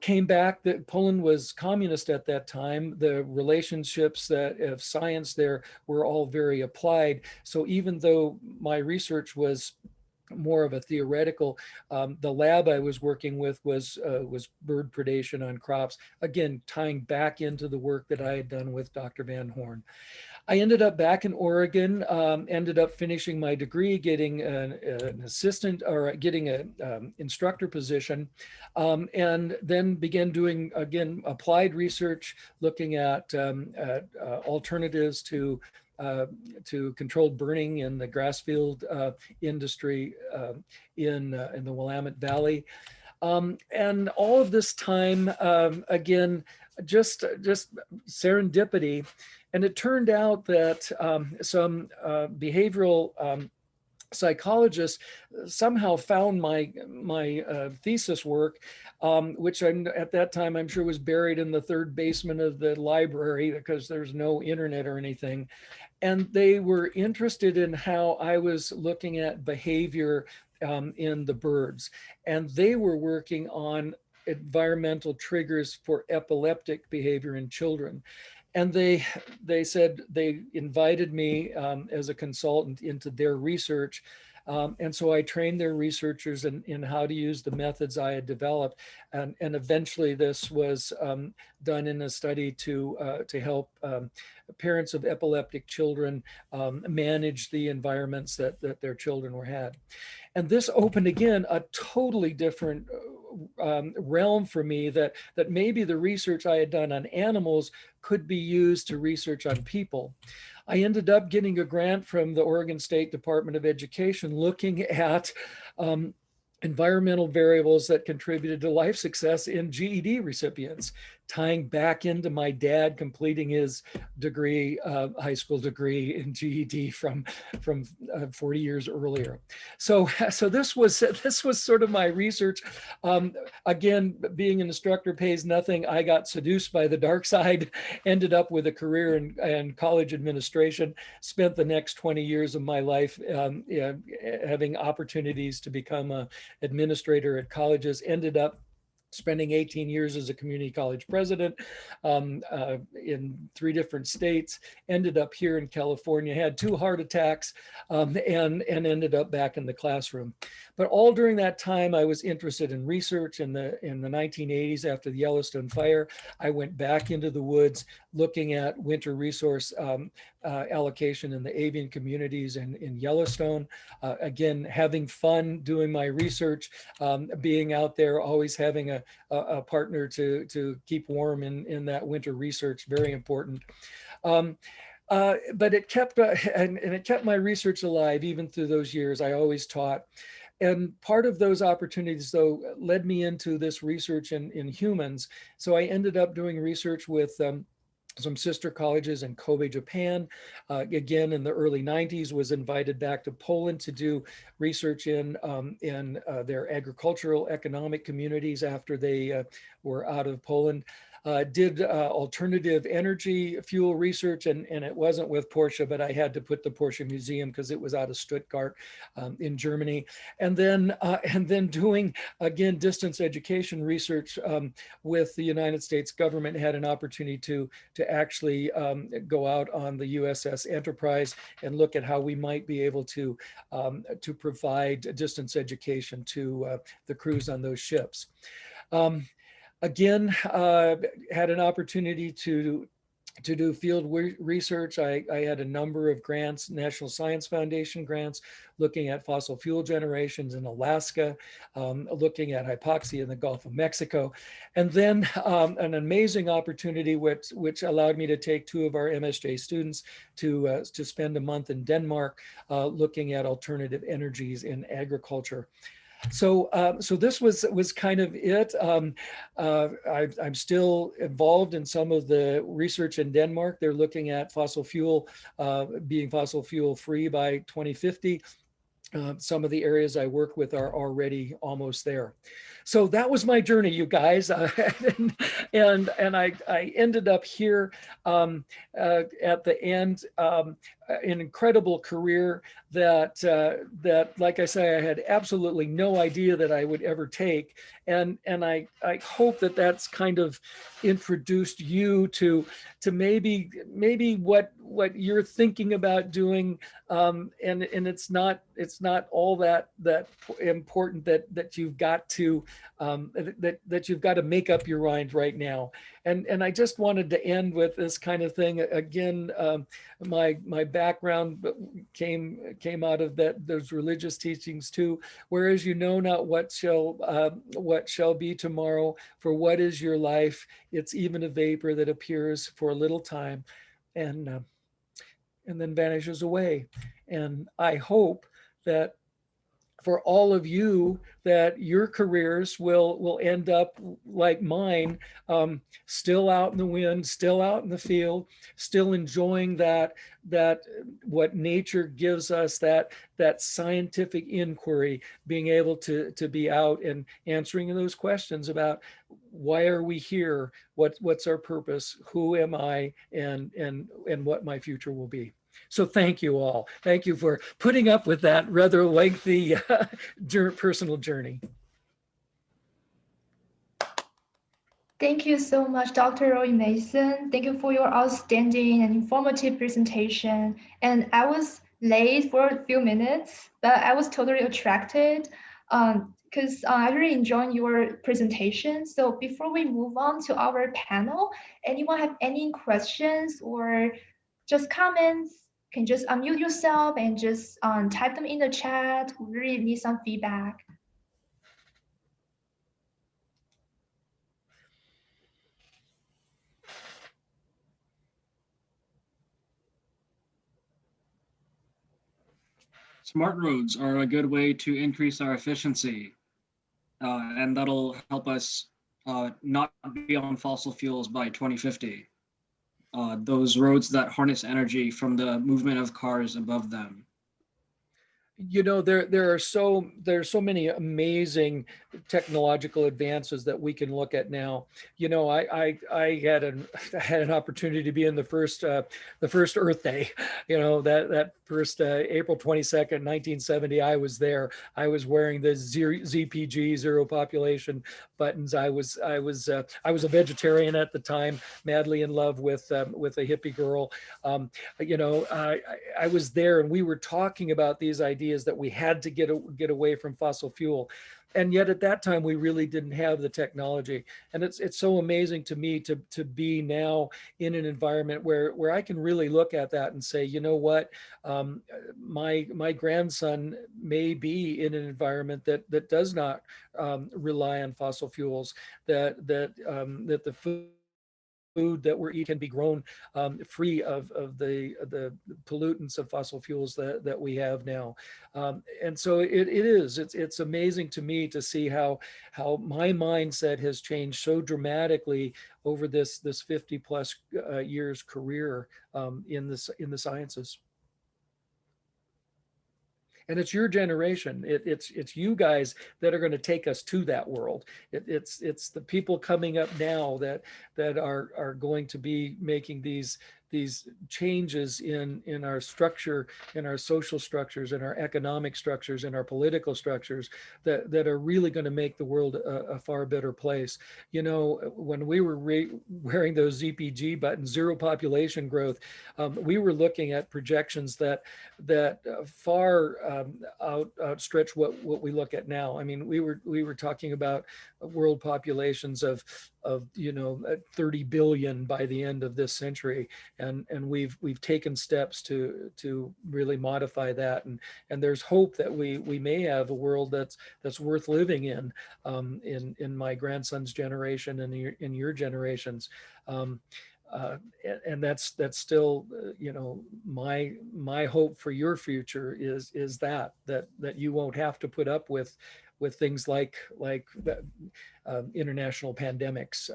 Came back that Poland was communist at that time. The relationships of science there were all very applied. So even though my research was more of a theoretical, the lab I was working with was bird predation on crops, again, tying back into the work that I had done with Dr. Van Horn. I ended up back in Oregon, ended up finishing my degree, getting an assistant, or getting an instructor position, and then began doing, again, applied research, looking at alternatives to controlled burning in the grass field industry in the Willamette Valley. And all of this time, again, just serendipity. And it turned out that some behavioral psychologists somehow found my thesis work, which at that time I'm sure was buried in the third basement of the library because there's no internet or anything. And they were interested in how I was looking at behavior in the birds. And they were working on environmental triggers for epileptic behavior in children. And they said, they invited me as a consultant into their research. And so I trained their researchers in how to use the methods I had developed. And eventually this was done in a study to help parents of epileptic children manage the environments that their children had. And this opened, again, a totally different realm for me, that maybe the research I had done on animals could be used to research on people. I ended up getting a grant from the Oregon State Department of Education looking at environmental variables that contributed to life success in GED recipients, tying back into my dad completing his degree, high school degree in GED from 40 years earlier. So this was sort of my research. Again, being an instructor pays nothing. I got seduced by the dark side, ended up with a career in college administration, spent the next 20 years of my life having opportunities to become an administrator at colleges, ended up spending 18 years as a community college president in 3 different states, ended up here in California, had 2 heart attacks, and ended up back in the classroom. But all during that time, I was interested in research. In the 1980s, after the Yellowstone fire, I went back into the woods looking at winter resource allocation in the avian communities in Yellowstone. Again, having fun doing my research, being out there, always having a partner to keep warm in that winter research, very important. But it kept, and it kept my research alive even through those years. I always taught. And part of those opportunities, though, led me into this research in humans. So I ended up doing research with some sister colleges in Kobe, Japan. Again, in the early 90s, was invited back to Poland to do research in their agricultural economic communities after they were out of Poland. Did alternative energy fuel research, and it wasn't with Porsche, but I had to put the Porsche Museum because it was out of Stuttgart in Germany. And then doing, again, distance education research with the United States government, had an opportunity to actually go out on the USS Enterprise and look at how we might be able to provide distance education to the crews on those ships. Again, had an opportunity to to do field research. I had a number of grants, National Science Foundation grants, looking at fossil fuel generations in Alaska, looking at hypoxia in the Gulf of Mexico. And then an amazing opportunity which allowed me to take 2 of our MSJ students to spend a month in Denmark looking at alternative energies in agriculture. So, so this was kind of it. I'm still involved in some of the research in Denmark. They're looking at fossil fuel, being fossil fuel free by 2050. Some of the areas I work with are already almost there. So that was my journey, you guys. And I ended up here at the end, an incredible career that, like I say, I had absolutely no idea that I would ever take. And I hope that that's kind of introduced you to maybe what you're thinking about doing. And it's not all that important that you've got to that you've got to make up your mind right now. And I just wanted to end with this kind of thing again. My background came out of those religious teachings too. Whereas you know not what shall be tomorrow, for what is your life? It's even a vapor that appears for a little time, and then vanishes away. And I hope that for all of you, that your careers will end up like mine, still out in the wind, still out in the field, still enjoying that what nature gives us, that scientific inquiry, being able to be out and answering those questions about why are we here, what's our purpose, who am I, and what my future will be. So thank you all. Thank you for putting up with that rather lengthy personal journey. Thank you so much, Dr. Roy Mason. Thank you for your outstanding and informative presentation. And I was late for a few minutes, but I was totally attracted because I really enjoyed your presentation. So before we move on to our panel, anyone have any questions or just comments? Can just unmute yourself and just type them in the chat. We really need some feedback. Smart roads are a good way to increase our efficiency, and that'll help us not be on fossil fuels by 2050. Those roads that harness energy from the movement of cars above them. You know, there are so many amazing technological advances that we can look at now. You know, I had an opportunity to be in the first Earth Day. You know, that first April 22nd, 1970. I was there. I was wearing the ZPG, zero population buttons. I was a vegetarian at the time, madly in love with a hippie girl. You know, I was there, and we were talking about these ideas that we had to get away from fossil fuel. And yet at that time, we really didn't have the technology. And it's so amazing to me to be now in an environment where I can really look at that and say, you know what, my grandson may be in an environment that does not rely on fossil fuels, that the food that we're eating can be grown free of the pollutants of fossil fuels that we have now. And so it's amazing to me to see how my mindset has changed so dramatically over this 50 plus years career in the sciences. And it's your generation. It's you guys that are going to take us to that world. It's the people coming up now that are going to be making these these changes in our structure, in our social structures, in our economic structures, in our political structures that are really going to make the world a far better place. You know, when we were wearing those ZPG buttons, zero population growth, we were looking at projections that far outstretch what we look at now. I mean, we were talking about world populations of 30 billion by the end of this century, and we've taken steps to really modify that, and there's hope that we may have a world that's worth living in my grandson's generation and in your generations. And that's still, my hope for your future is that you won't have to put up with things like international pandemics,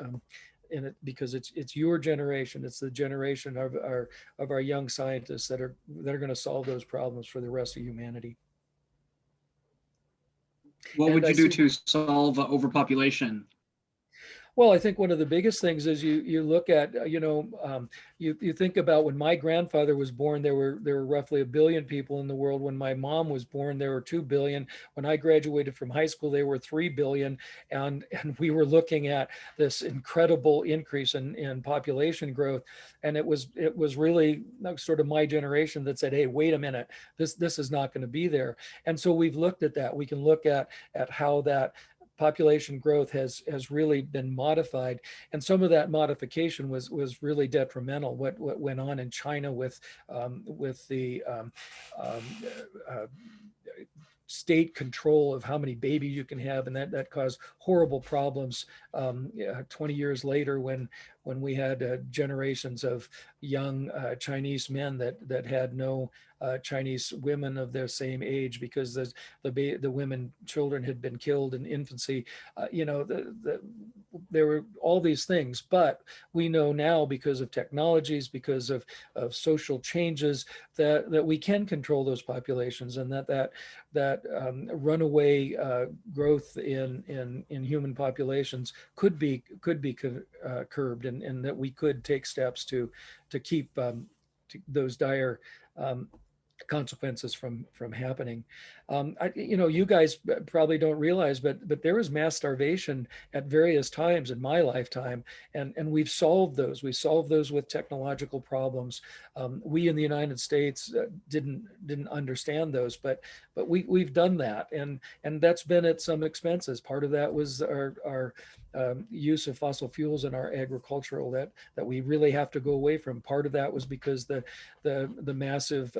in it, because it's your generation, it's the generation of our young scientists that are going to solve those problems for the rest of humanity. What would you do to solve overpopulation? Well, I think one of the biggest things is you look at, you think about when my grandfather was born, there were roughly 1 billion people in the world. When my mom was born, there were 2 billion. When I graduated from high school, there were 3 billion. And we were looking at this incredible increase in population growth. And it was really sort of my generation that said, hey, wait a minute, this is not going to be there. And so we've looked at that. We can look at how that population growth has really been modified, and some of that modification was really detrimental. What went on in China with the state control of how many babies you can have, and that caused horrible problems 20 years later when we had generations of young Chinese men that had no Chinese women of their same age because the women children had been killed in infancy. There were all these things, but we know now because of technologies, because of social changes, that we can control those populations, and that runaway growth in human populations could be curbed, and that we could take steps to keep those dire consequences from happening. You guys probably don't realize, but there was mass starvation at various times in my lifetime, and we've solved those. We solved those with technological problems. We in the United States didn't understand those, but we've done that, and that's been at some expenses. Part of that was our use of fossil fuels in our agricultural that we really have to go away from. Part of that was because the massive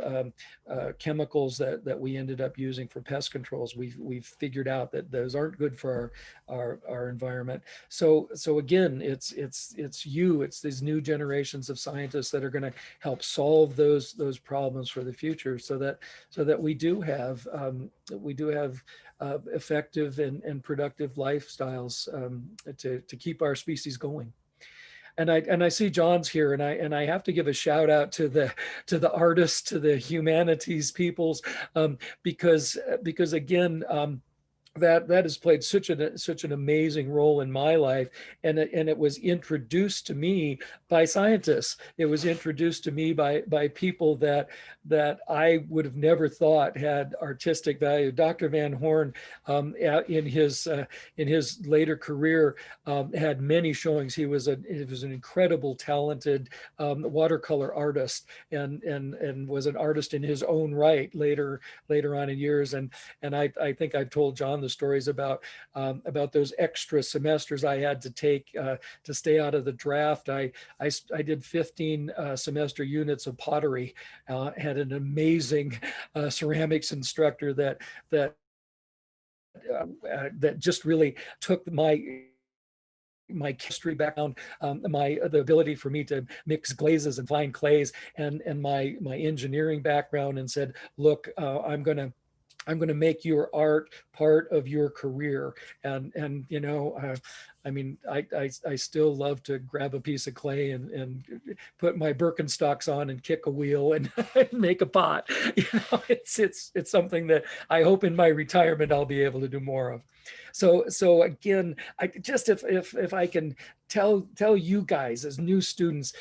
chemicals that we ended up using for pest controls. We've figured out that those aren't good for our environment. So again, it's these new generations of scientists that are going to help solve those problems for the future, so that we do have effective and productive lifestyles to keep our species going. And I see John's here, and I have to give a shout out to the artists, to the humanities peoples, because again, that has played such an amazing role in my life, and it was introduced to me by scientists. It was introduced to me by people that I would have never thought had artistic value. Dr. Van Horn, in his later career, had many showings. He was an incredible, talented watercolor artist, and was an artist in his own right later on in years. And I think I've told John the stories about those extra semesters I had to take to stay out of the draft. I did 15 semester units of pottery. Had an amazing ceramics instructor that just really took my chemistry background, the ability for me to mix glazes and fine clays, and my engineering background, and said, look, I'm going to make your art part of your career. And I mean, I still love to grab a piece of clay and put my Birkenstocks on and kick a wheel and make a pot. You know, it's something that I hope in my retirement I'll be able to do more of. So again, I just if I can tell you guys as new students,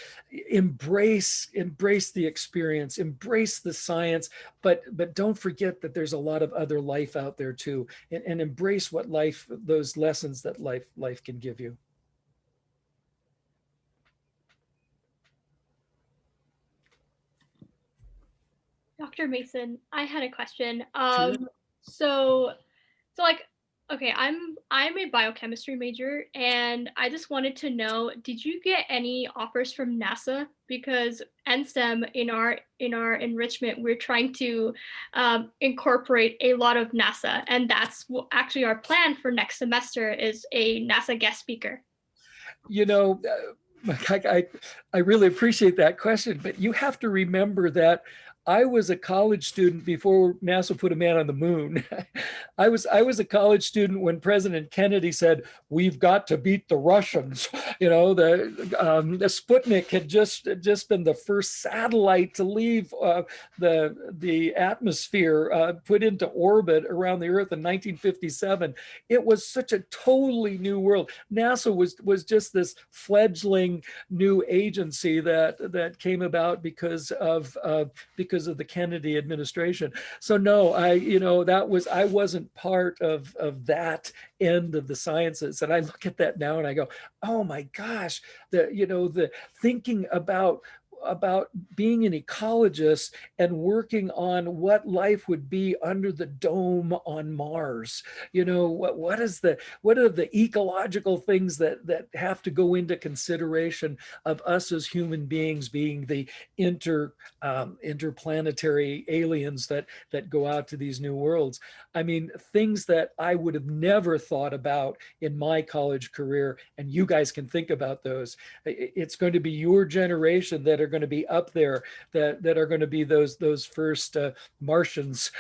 embrace the experience, embrace the science, but don't forget that there's a lot of other life out there too, and embrace what those lessons that life can give you. Dr. Mason, I had a question. Sure. So like, okay, I'm a biochemistry major, and I just wanted to know, did you get any offers from NASA? Because NSTEM in our enrichment, we're trying to incorporate a lot of NASA, and that's actually our plan for next semester is a NASA guest speaker. You know, I really appreciate that question, but you have to remember that I was a college student before NASA put a man on the moon. I was a college student when President Kennedy said, "We've got to beat the Russians." You know, the Sputnik had just been the first satellite to leave the atmosphere, put into orbit around the Earth in 1957. It was such a totally new world. NASA was just this fledgling new agency that came about because of the Kennedy administration. So no, I wasn't part of that end of the sciences. And I look at that now and I go, oh my gosh, the thinking about being an ecologist and working on what life would be under the dome on Mars. You know, what are the ecological things that have to go into consideration of us as human beings being the interplanetary aliens that go out to these new worlds. I mean, things that I would have never thought about in my college career, and you guys can think about those. It's going to be your generation that are going to be up there, that are going to be those first Martians,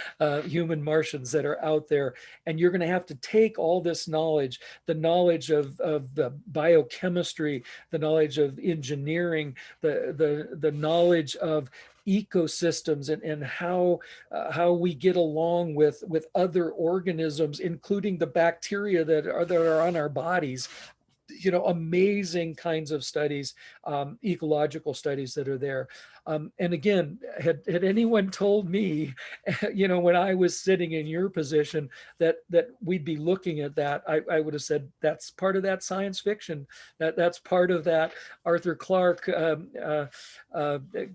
human Martians that are out there. And you're going to have to take all this knowledge, the knowledge of the biochemistry, the knowledge of engineering, the knowledge of ecosystems and how we get along with other organisms, including the bacteria that are on our bodies. You know, amazing kinds of studies, ecological studies that are there. And again, had anyone told me, you know, when I was sitting in your position that we'd be looking at that, I would have said that's part of that science fiction. That's part of that Arthur Clarke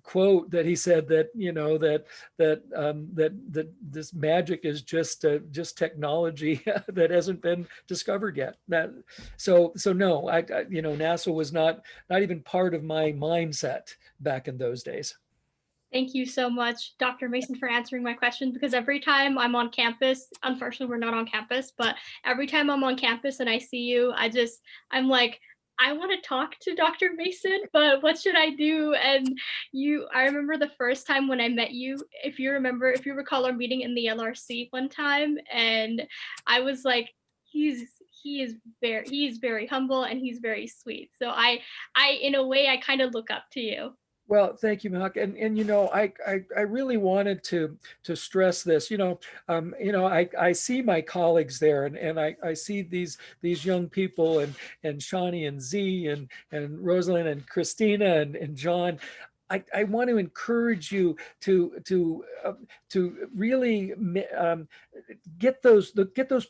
quote that he said that, you know, that this magic is just technology that hasn't been discovered yet. So no, you know, NASA was not even part of my mindset back in those days. Thank you so much, Dr. Mason, for answering my question, because every time I'm on campus, unfortunately, we're not on campus, but every time I'm on campus and I see you, I'm like, I want to talk to Dr. Mason, but what should I do? And I remember the first time when I met you, if you recall our meeting in the LRC one time, and I was like, he's very humble and he's very sweet. So I in a way, I kind of look up to you. Well, thank you, Mahak. And you know, I really wanted to stress this. You know, I see my colleagues there, and I see these young people, and Shawnee and Z and Rosaleen and Christina and John. I want to encourage you to really get those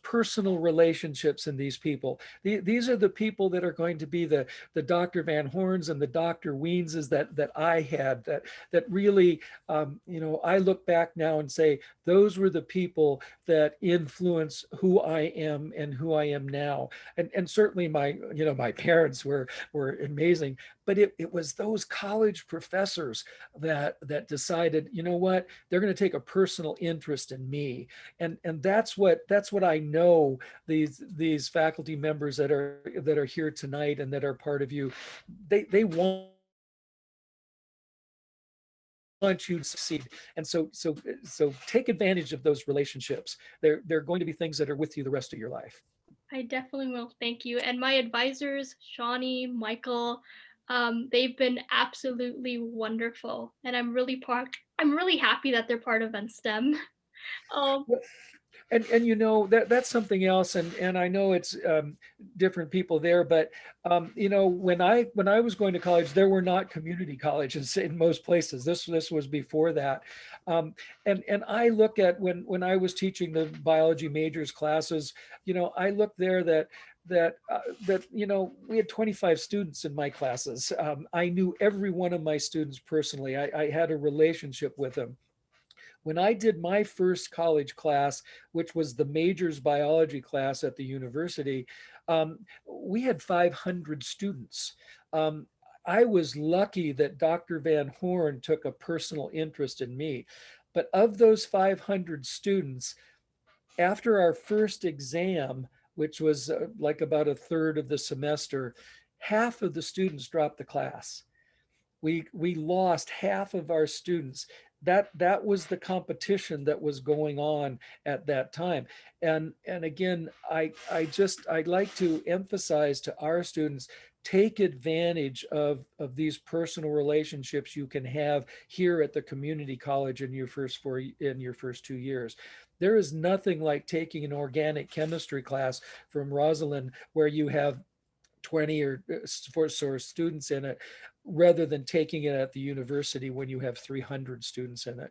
personal relationships in these people. These are the people that are going to be the Dr. Van Horns and the Dr. Weenses that I had, that really, you know, I look back now and say, those were the people that influence who I am and who I am now. And certainly my parents were amazing, but it was those college professors that decided, you know what, they're going to take a personal interest in me. And that's what I know these faculty members that are here tonight and that are part of you, they want you to succeed. And so take advantage of those relationships. They're going to be things that are with you the rest of your life. I definitely will. Thank you. And my advisors, Shawnee, Michael, they've been absolutely wonderful. And I'm really happy that they're part of NSTEM. Um, And you know that's something else, and I know it's different people there, but you know, when I was going to college, there were not community colleges in most places. This was before that, and I look at when I was teaching the biology majors classes, you know, I looked there that you know, we had 25 students in my classes. I knew every one of my students personally. I had a relationship with them. When I did my first college class, which was the majors biology class at the university, we had 500 students. I was lucky that Dr. Van Horn took a personal interest in me. But of those 500 students, after our first exam, which was like about a third of the semester, half of the students dropped the class. We lost half of our students. That was the competition that was going on at that time. And again, I'd like to emphasize to our students, take advantage of these personal relationships you can have here at the community college in your first 2 years. There is nothing like taking an organic chemistry class from Rosaleen where you have 20 or students in it, rather than taking it at the university when you have 300 students in it.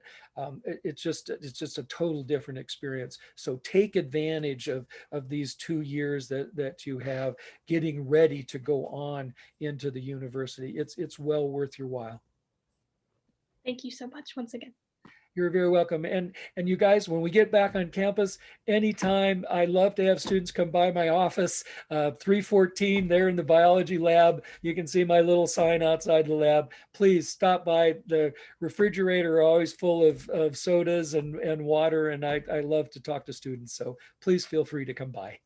It's just a total different experience. So take advantage of these 2 years that you have getting ready to go on into the university. It's well worth your while. Thank you so much once again. You're very welcome. And you guys, when we get back on campus, anytime, I love to have students come by my office, 314 there in the biology lab. You can see my little sign outside the lab. Please stop by. The refrigerator always full of sodas and water. And I love to talk to students. So please feel free to come by.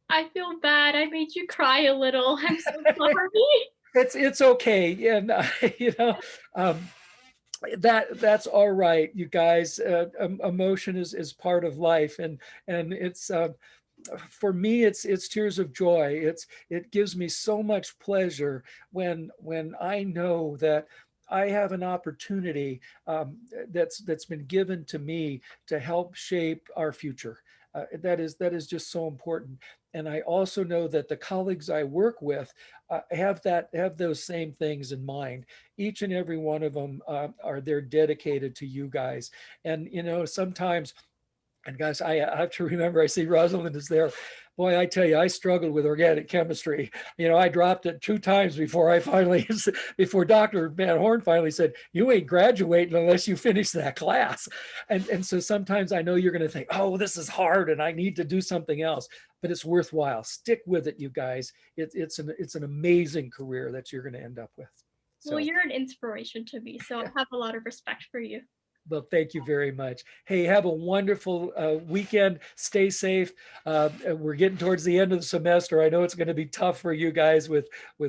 I feel bad. I made you cry a little. I'm so sorry. It's okay. And you know, that's all right, you guys. Emotion is part of life, and it's for me, it's tears of joy. It gives me so much pleasure when I know that I have an opportunity that's been given to me to help shape our future. That is just so important. And I also know that the colleagues I work with have those same things in mind. Each and every one of them they're dedicated to you guys. And you know, sometimes, and guys, I have to remember, I see Rosaleen is there. Boy, I tell you, I struggled with organic chemistry. You know, I dropped it 2 times before Dr. Van Horn finally said, you ain't graduating unless you finish that class. And so sometimes I know you're going to think, oh, this is hard and I need to do something else, but it's worthwhile. Stick with it, you guys. It's an amazing career that you're going to end up with. So, Well, you're an inspiration to me, so I have a lot of respect for you. well, thank you very much. Hey, have a wonderful weekend. Stay safe. We're getting towards the end of the semester. I know it's going to be tough for you guys with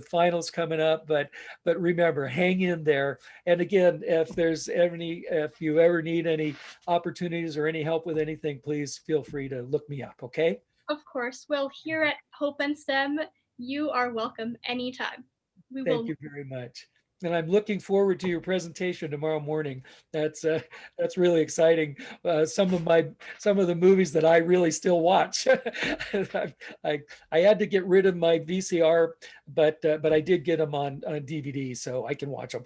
finals coming up, but remember, hang in there. And again, if you ever need any opportunities or any help with anything, please feel free to look me up. Okay? Of course. Well, here at Hope and STEM, you are welcome anytime. Thank you very much. And I'm looking forward to your presentation tomorrow morning. That's really exciting. Some of the movies that I really still watch. I had to get rid of my VCR, but I did get them on DVD, so I can watch them.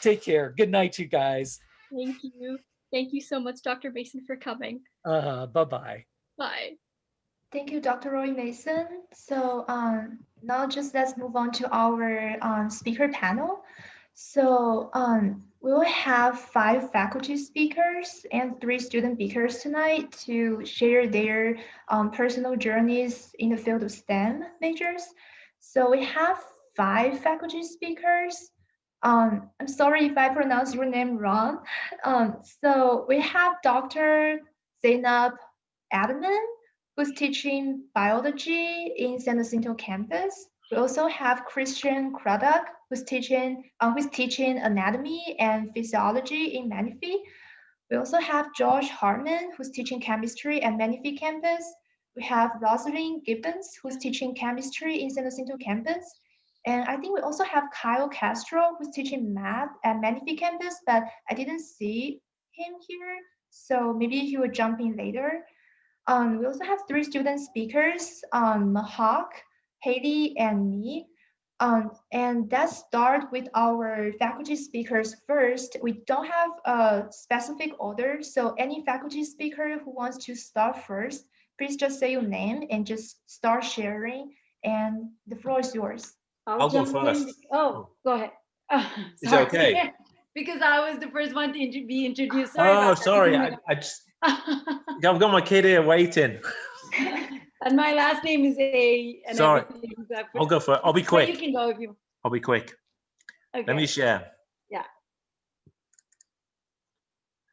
Take care. Good night, you guys. Thank you. Thank you so much, Dr. Mason, for coming. Bye-bye. Bye. Thank you, Dr. Roy Mason. So now just let's move on to our speaker panel. So we will have 5 faculty speakers and 3 student speakers tonight to share their personal journeys in the field of STEM majors. So we have 5 faculty speakers. I'm sorry if I pronounce your name wrong. So we have Dr. Zeynep Akyol-Ataman, who's teaching biology in Jacinto Campus. We also have Craddock, who's teaching anatomy and physiology in Menifee. We also have Josh Hartman, who's teaching chemistry at Menifee campus. We have Rosaleen Gibbons, who's teaching chemistry in Jacinto Campus. And I think we also have Kyle Castro, who's teaching math at Menifee campus, but I didn't see him here. So maybe he will jump in later. We also have 3 student speakers, Hawk, Haley, and me. And let's start with our faculty speakers first. We don't have a specific order, so any faculty speaker who wants to start first, please just say your name and just start sharing, and the floor is yours. I'll go jump in. first. Oh, go ahead. Is it Sorry. okay? Because I was the first one to be introduced. Sorry Oh, about that. sorry. I just, I've got my kid here waiting. And my last name is A. And Sorry. I'll go for it. I'll be You quick. can go if you. I'll be quick. Okay. Let me share. Yeah.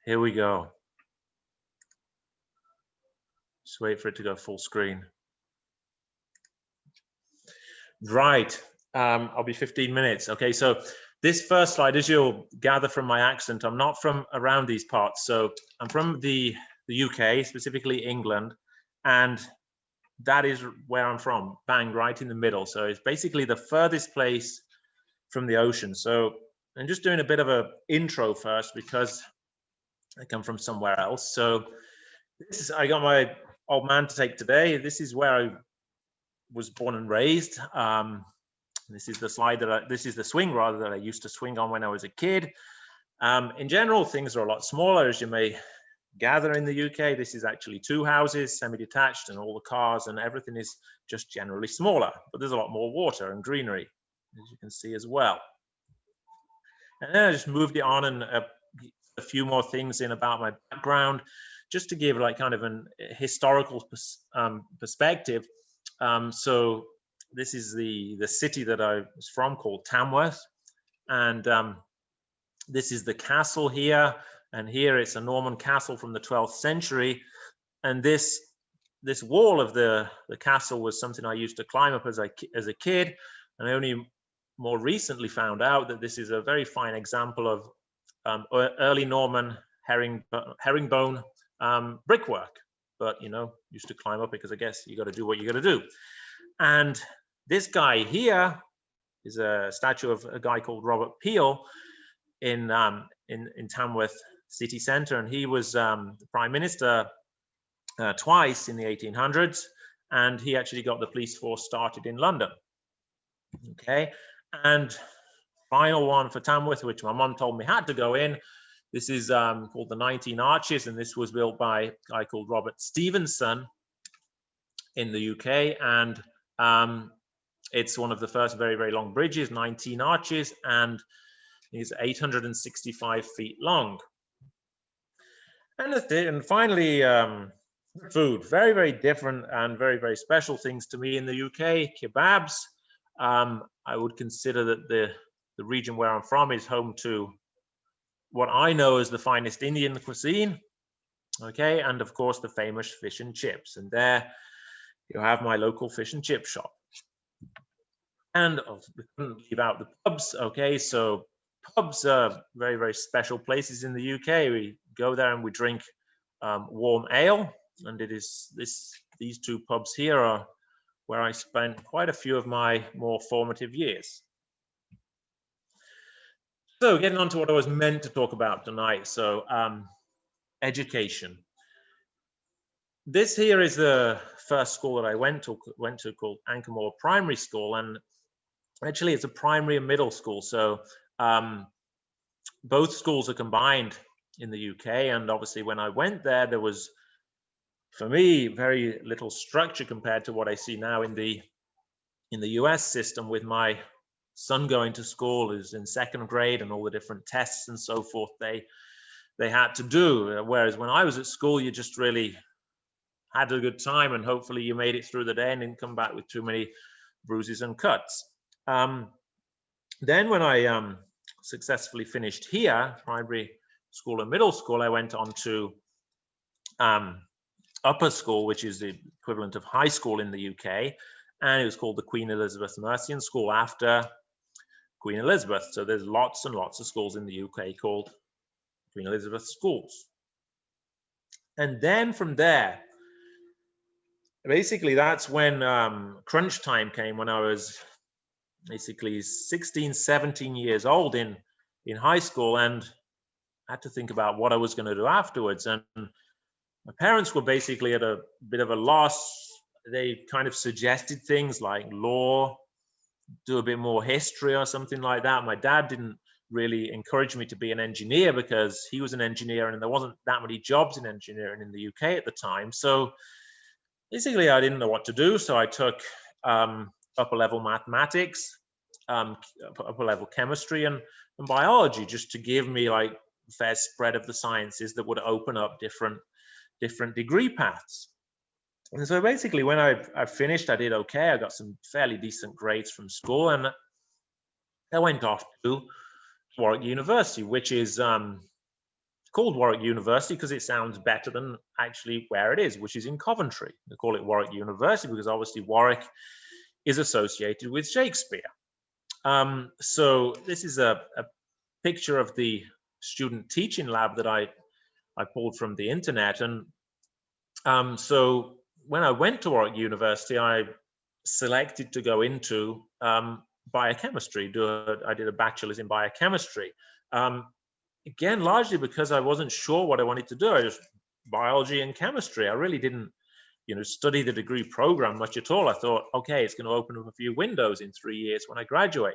Here we go. Just wait for it to go full screen. Right. I'll be 15 minutes. Okay, so this first slide, as you'll gather from my accent, I'm not from around these parts. So I'm from the UK, specifically England, and that is where I'm from, bang, right in the middle. So it's basically the furthest place from the ocean. So I'm just doing a bit of a intro first because I come from somewhere else. So this is, I got my old man to take today. This is where I was born and raised. This is the slide that this is the swing rather that I used to swing on when I was a kid. In general, things are a lot smaller, as you may gather in the UK. This is actually 2 houses, semi-detached, and all the cars and everything is just generally smaller, but there's a lot more water and greenery, as you can see as well. And then I just moved it on and a few more things in about my background, just to give like kind of an historical perspective. So this is the city that I was from, called Tamworth, and this is the castle here, and here it's a Norman castle from the 12th century, and this wall of the castle was something I used to climb up as a kid, and I only more recently found out that this is a very fine example of early Norman herringbone brickwork, but you know, used to climb up because I guess you got to do what you got to do. And this guy here is a statue of a guy called Robert Peel in Tamworth city centre, and he was the prime minister twice in the 1800s, and he actually got the police force started in London. Okay, and final one for Tamworth, which my mum told me had to go in. This is called the 19 Arches, and this was built by a guy called Robert Stevenson in the UK, and it's one of the first very, very long bridges, 19 arches, and is 865 feet long. And finally, food, very, very different and very, very special things to me in the UK, kebabs. I would consider that the region where I'm from is home to what I know as the finest Indian cuisine, okay, and of course the famous fish and chips. And there you have my local fish and chip shop. And we couldn't leave out the pubs, okay, so pubs are very, very special places in the UK. We go there and we drink warm ale, and it is these 2 pubs here are where I spent quite a few of my more formative years. So getting on to what I was meant to talk about tonight, so education. This here is the first school that I went to called Anchormore Primary School, and actually it's a primary and middle school, so both schools are combined in the UK, and obviously when I went there was, for me, very little structure compared to what I see now in the US system, with my son going to school who's in 2nd grade and all the different tests and so forth they had to do, whereas when I was at school you just really had a good time and hopefully you made it through the day and didn't come back with too many bruises and cuts. Then when I successfully finished here, primary school and middle school, I went on to upper school, which is the equivalent of high school in the UK, and it was called the Queen Elizabeth Mercian School after Queen Elizabeth. So there's lots and lots of schools in the UK called Queen Elizabeth schools. And then from there, basically that's when crunch time came, when I was basically 16, 17 years old in high school, and I had to think about what I was going to do afterwards. And my parents were basically at a bit of a loss. They kind of suggested things like law, do a bit more history or something like that. My dad didn't really encourage me to be an engineer because he was an engineer and there wasn't that many jobs in engineering in the UK at the time. So basically I didn't know what to do. So I took upper level mathematics, upper level chemistry and biology, just to give me like a fair spread of the sciences that would open up different degree paths. And so basically when I finished, I did okay. I got some fairly decent grades from school, and I went off to Warwick University, which is called Warwick University because it sounds better than actually where it is, which is in Coventry. They call it Warwick University because obviously Warwick is associated with Shakespeare. So this is a picture of the student teaching lab that I pulled from the internet. And so when I went to Warwick University, I selected to go into biochemistry. I did a bachelor's in biochemistry. Again, largely because I wasn't sure what I wanted to do. I just biology and chemistry. I really didn't, study the degree program much at all. I thought, okay, it's going to open up a few windows in 3 years when I graduate.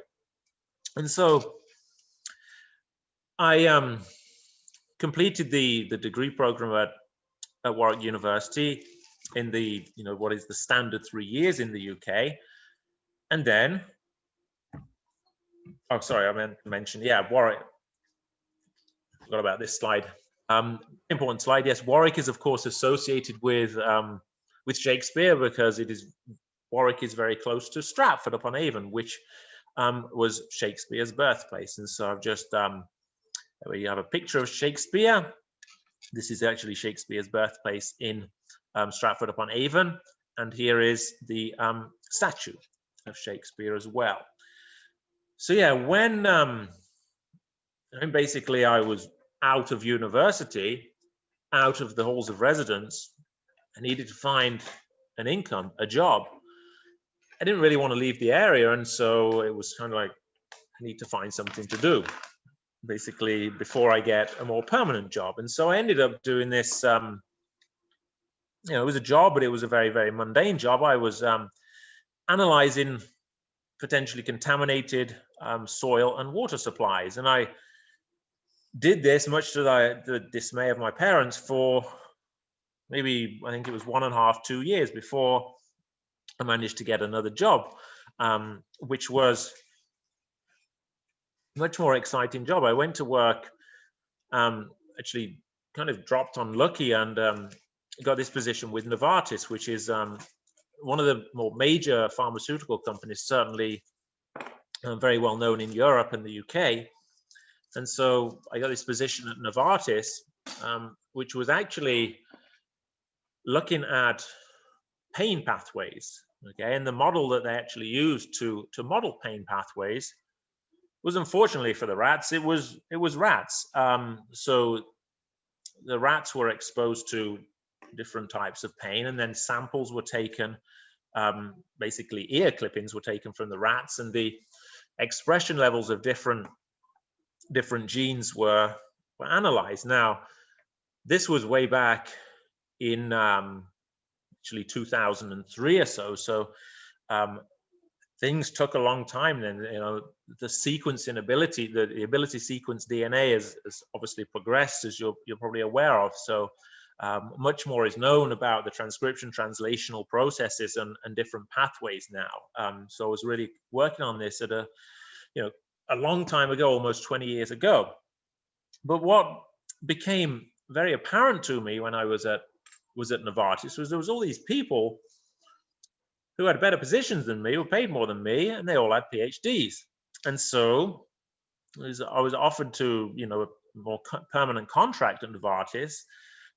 And so I completed the degree program at Warwick University in the, what is the standard 3 years in the UK. And then, oh, sorry, I meant to mention, yeah, Warwick. Forgot about this slide. Important slide. Yes, Warwick is of course associated with Shakespeare because Warwick is very close to Stratford upon Avon, which was Shakespeare's birthplace. And so I've just where you have a picture of Shakespeare. This is actually Shakespeare's birthplace in Stratford upon Avon, and here is the statue of Shakespeare as well. So yeah, when basically I was out of university, out of the halls of residence, I needed to find an income, a job. I didn't really want to leave the area, and so it was kind of like, I need to find something to do, basically, before I get a more permanent job. And so I ended up doing this, it was a job, but it was a very, very mundane job. I was analyzing potentially contaminated soil and water supplies. And I did this much to the dismay of my parents for maybe, I think it was 1.5, 2 years before I managed to get another job, which was a much more exciting job. I went to work, actually kind of dropped on lucky and got this position with Novartis, which is one of the more major pharmaceutical companies, certainly very well known in Europe and the UK. And so I got this position at Novartis, which was actually looking at pain pathways. Okay, and the model that they actually used to model pain pathways was, unfortunately for the rats, it was rats. So the rats were exposed to different types of pain, and then samples were taken. Basically, ear clippings were taken from the rats, and the expression levels of different genes were analyzed. Now, this was way back in actually 2003 or so. So things took a long time. Then, the sequencing ability, the ability to sequence DNA has obviously progressed, as you're probably aware of. So much more is known about the transcription translational processes and different pathways now. So I was really working on this at a long time ago, almost 20 years ago. But what became very apparent to me when I was at Novartis was there was all these people who had better positions than me, who paid more than me, and they all had PhDs. And so I was offered to, a more permanent contract at Novartis.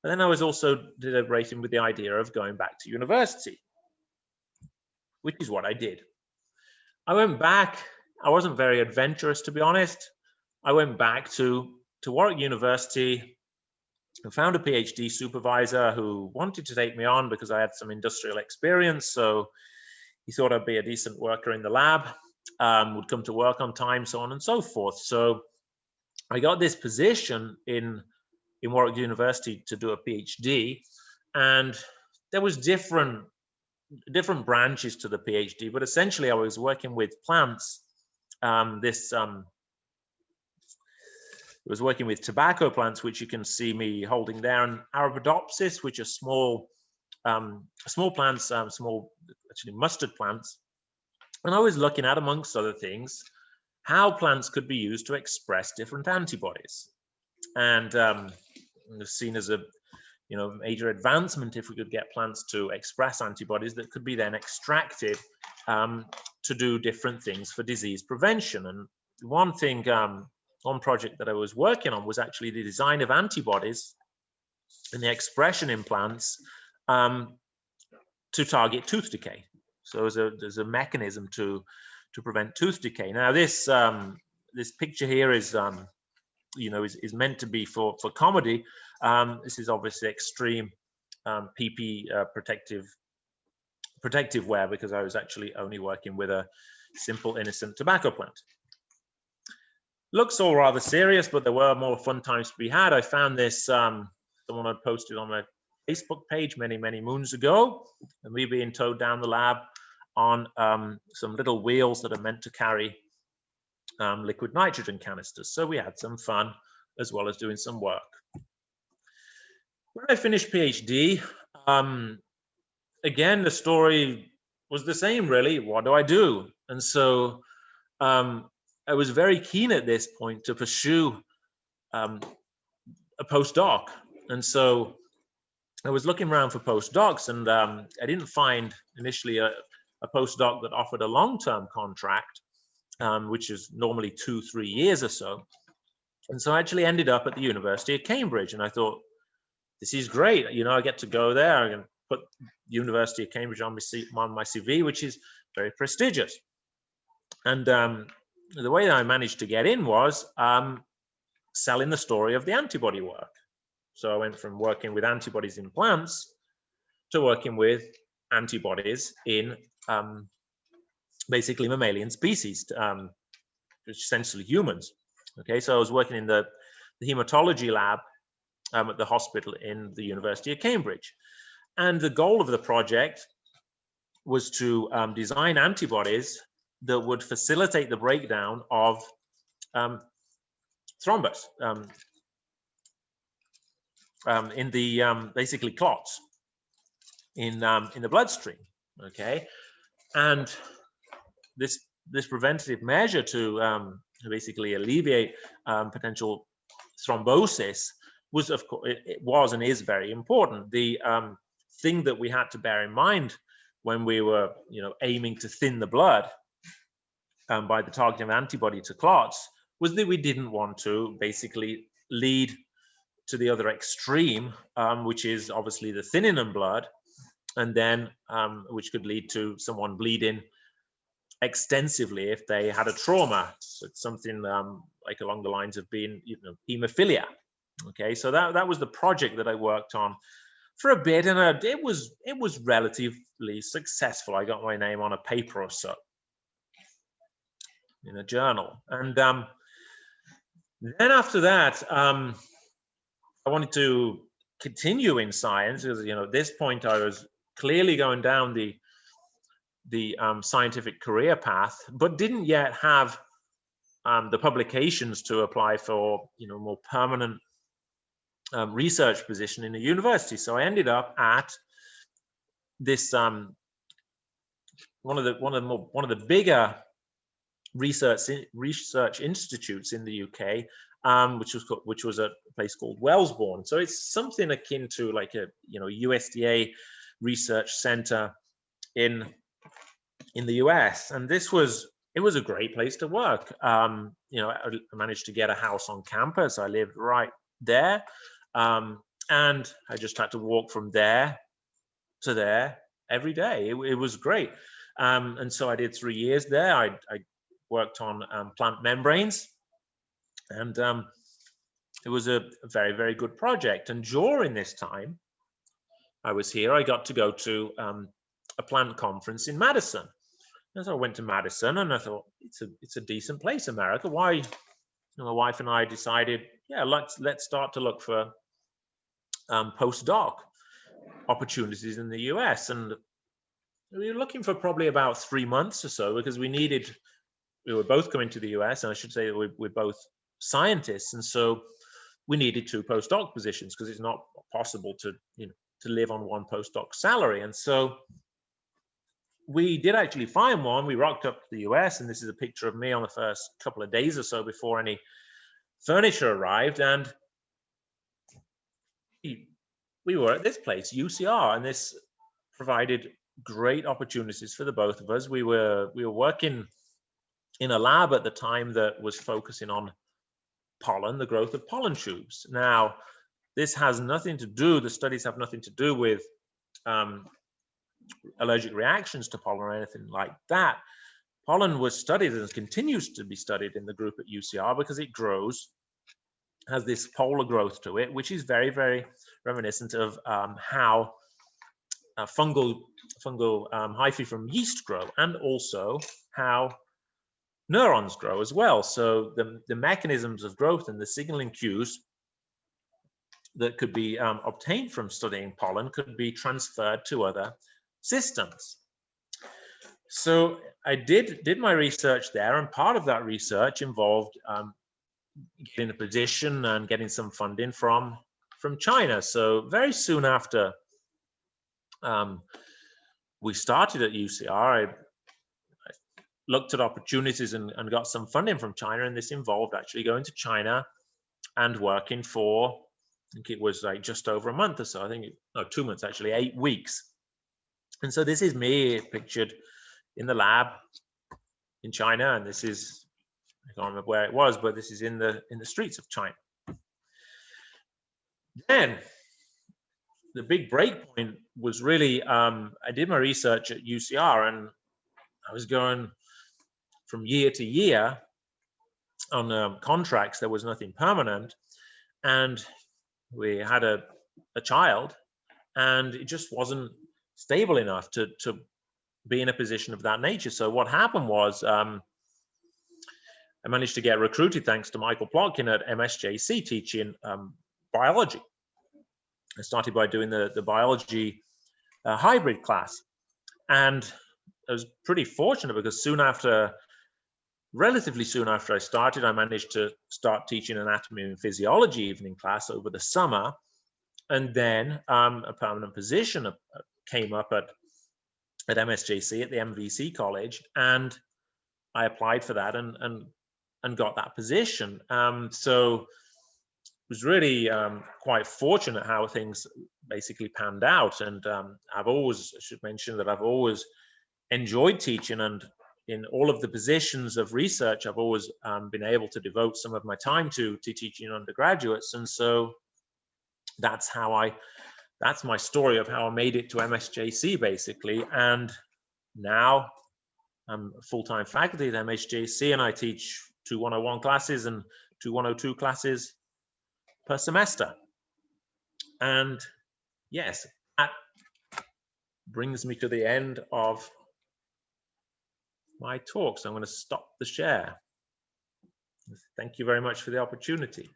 But then I was also deliberating with the idea of going back to university, which is what I did. I went back. I wasn't very adventurous, to be honest. I went back to Warwick University I found a PhD supervisor who wanted to take me on because I had some industrial experience. So he thought I'd be a decent worker in the lab, would come to work on time, so on and so forth. So I got this position in Warwick University to do a PhD, and there was different branches to the PhD, but essentially I was working with plants. I was working with tobacco plants, which you can see me holding there, and Arabidopsis, which are small plants, actually mustard plants. And I was looking at, amongst other things, how plants could be used to express different antibodies. And it was seen as a major advancement if we could get plants to express antibodies that could be then extracted to do different things for disease prevention. And one project that I was working on was actually the design of antibodies and the expression in plants to target tooth decay. So there's a mechanism to prevent tooth decay. Now this picture here is is meant to be for comedy. This is obviously extreme PP protective wear, because I was actually only working with a simple innocent tobacco plant. Looks all rather serious, but there were more fun times to be had. I found this, someone had posted on my Facebook page many moons ago, and me being towed down the lab on some little wheels that are meant to carry liquid nitrogen canisters. So we had some fun as well as doing some work. When I finished PhD, again, the story was the same, really. What do I do? And so I was very keen at this point to pursue a postdoc. And so I was looking around for postdocs, and I didn't find initially a postdoc that offered a long-term contract, which is normally 2-3 years or so. And so I actually ended up at the University of Cambridge, and I thought, this is great. I get to go there. I can put University of Cambridge on my CV, which is very prestigious. And the way that I managed to get in was selling the story of the antibody work. So I went from working with antibodies in plants to working with antibodies in basically mammalian species, which essentially humans. Okay, so I was working in the hematology lab at the hospital in the University of Cambridge. And the goal of the project was to design antibodies that would facilitate the breakdown of thrombus in the basically clots in the bloodstream. Okay, and this preventative measure to basically alleviate potential thrombosis was, of course, it was and is very important. The thing that we had to bear in mind when we were, aiming to thin the blood by the targeting of antibody to clots was that we didn't want to basically lead to the other extreme, which is obviously the thinning in blood, and then which could lead to someone bleeding extensively if they had a trauma. So it's something like along the lines of being, hemophilia. Okay, so that was the project that I worked on for a bit, and it was relatively successful. I got my name on a paper or so in a journal, and then after that, I wanted to continue in science because at this point I was clearly going down the scientific career path, but didn't yet have the publications to apply for more permanent research position in a university. So I ended up at this one of the bigger research institutes in the UK, which was a place called Wellesbourne. So it's something akin to like a USDA research center in the US, and it was a great place to work. I managed to get a house on campus. I lived right there, and I just had to walk from there to there every day. It was great, and so I did 3 years there. I worked on plant membranes, and it was a very, very good project. And during this time I was here, I got to go to a plant conference in Madison. And so I went to Madison and I thought, it's a decent place, America. Why? My wife and I decided, yeah, let's start to look for postdoc opportunities in the US. And we were looking for probably about 3 months or so, because we were both coming to the US, and I should say we're both scientists. And so we needed 2 postdoc positions, because it's not possible to live on one postdoc salary. And so we did actually find one. We rocked up to the US, and this is a picture of me on the first couple of days or so before any furniture arrived. And we were at this place, UCR, and this provided great opportunities for the both of us. We were working in a lab at the time that was focusing on pollen, the growth of pollen tubes. Now, this has nothing to do, the studies have nothing to do with allergic reactions to pollen or anything like that. Pollen was studied and continues to be studied in the group at UCR because it grows, has this polar growth to it, which is very, very reminiscent of how fungal hyphae from yeast grow, and also how neurons grow as well. So the mechanisms of growth and the signaling cues that could be obtained from studying pollen could be transferred to other systems. So I did my research there, and part of that research involved getting a position and getting some funding from China. So very soon after we started at UCR, I looked at opportunities and got some funding from China, and this involved actually going to China and working for, I think it was like just over a month or so, I think, no, 2 months actually, 8 weeks. And so this is me pictured in the lab in China, and this is, I can't remember where it was, but this is in the streets of China. Then the big break point was really, I did my research at UCR, and I was going from year to year on contracts. There was nothing permanent, and we had a child, and it just wasn't stable enough to be in a position of that nature. So what happened was, I managed to get recruited thanks to Michael Plotkin at MSJC teaching biology. I started by doing the biology hybrid class, and I was pretty fortunate because relatively soon after I started, I managed to start teaching anatomy and physiology evening class over the summer. And then a permanent position came up at MSJC, at the MVC college, and I applied for that and got that position. So it was really quite fortunate how things basically panned out. And I should mention that I've always enjoyed teaching, and in all of the positions of research, I've always been able to devote some of my time to teaching undergraduates. And so that's my story of how I made it to MSJC, basically. And now I'm full-time faculty at MSJC, and I teach 2 101 classes and 2 102 classes per semester. And yes, that brings me to the end of my talk. So I'm going to stop the share. Thank you very much for the opportunity.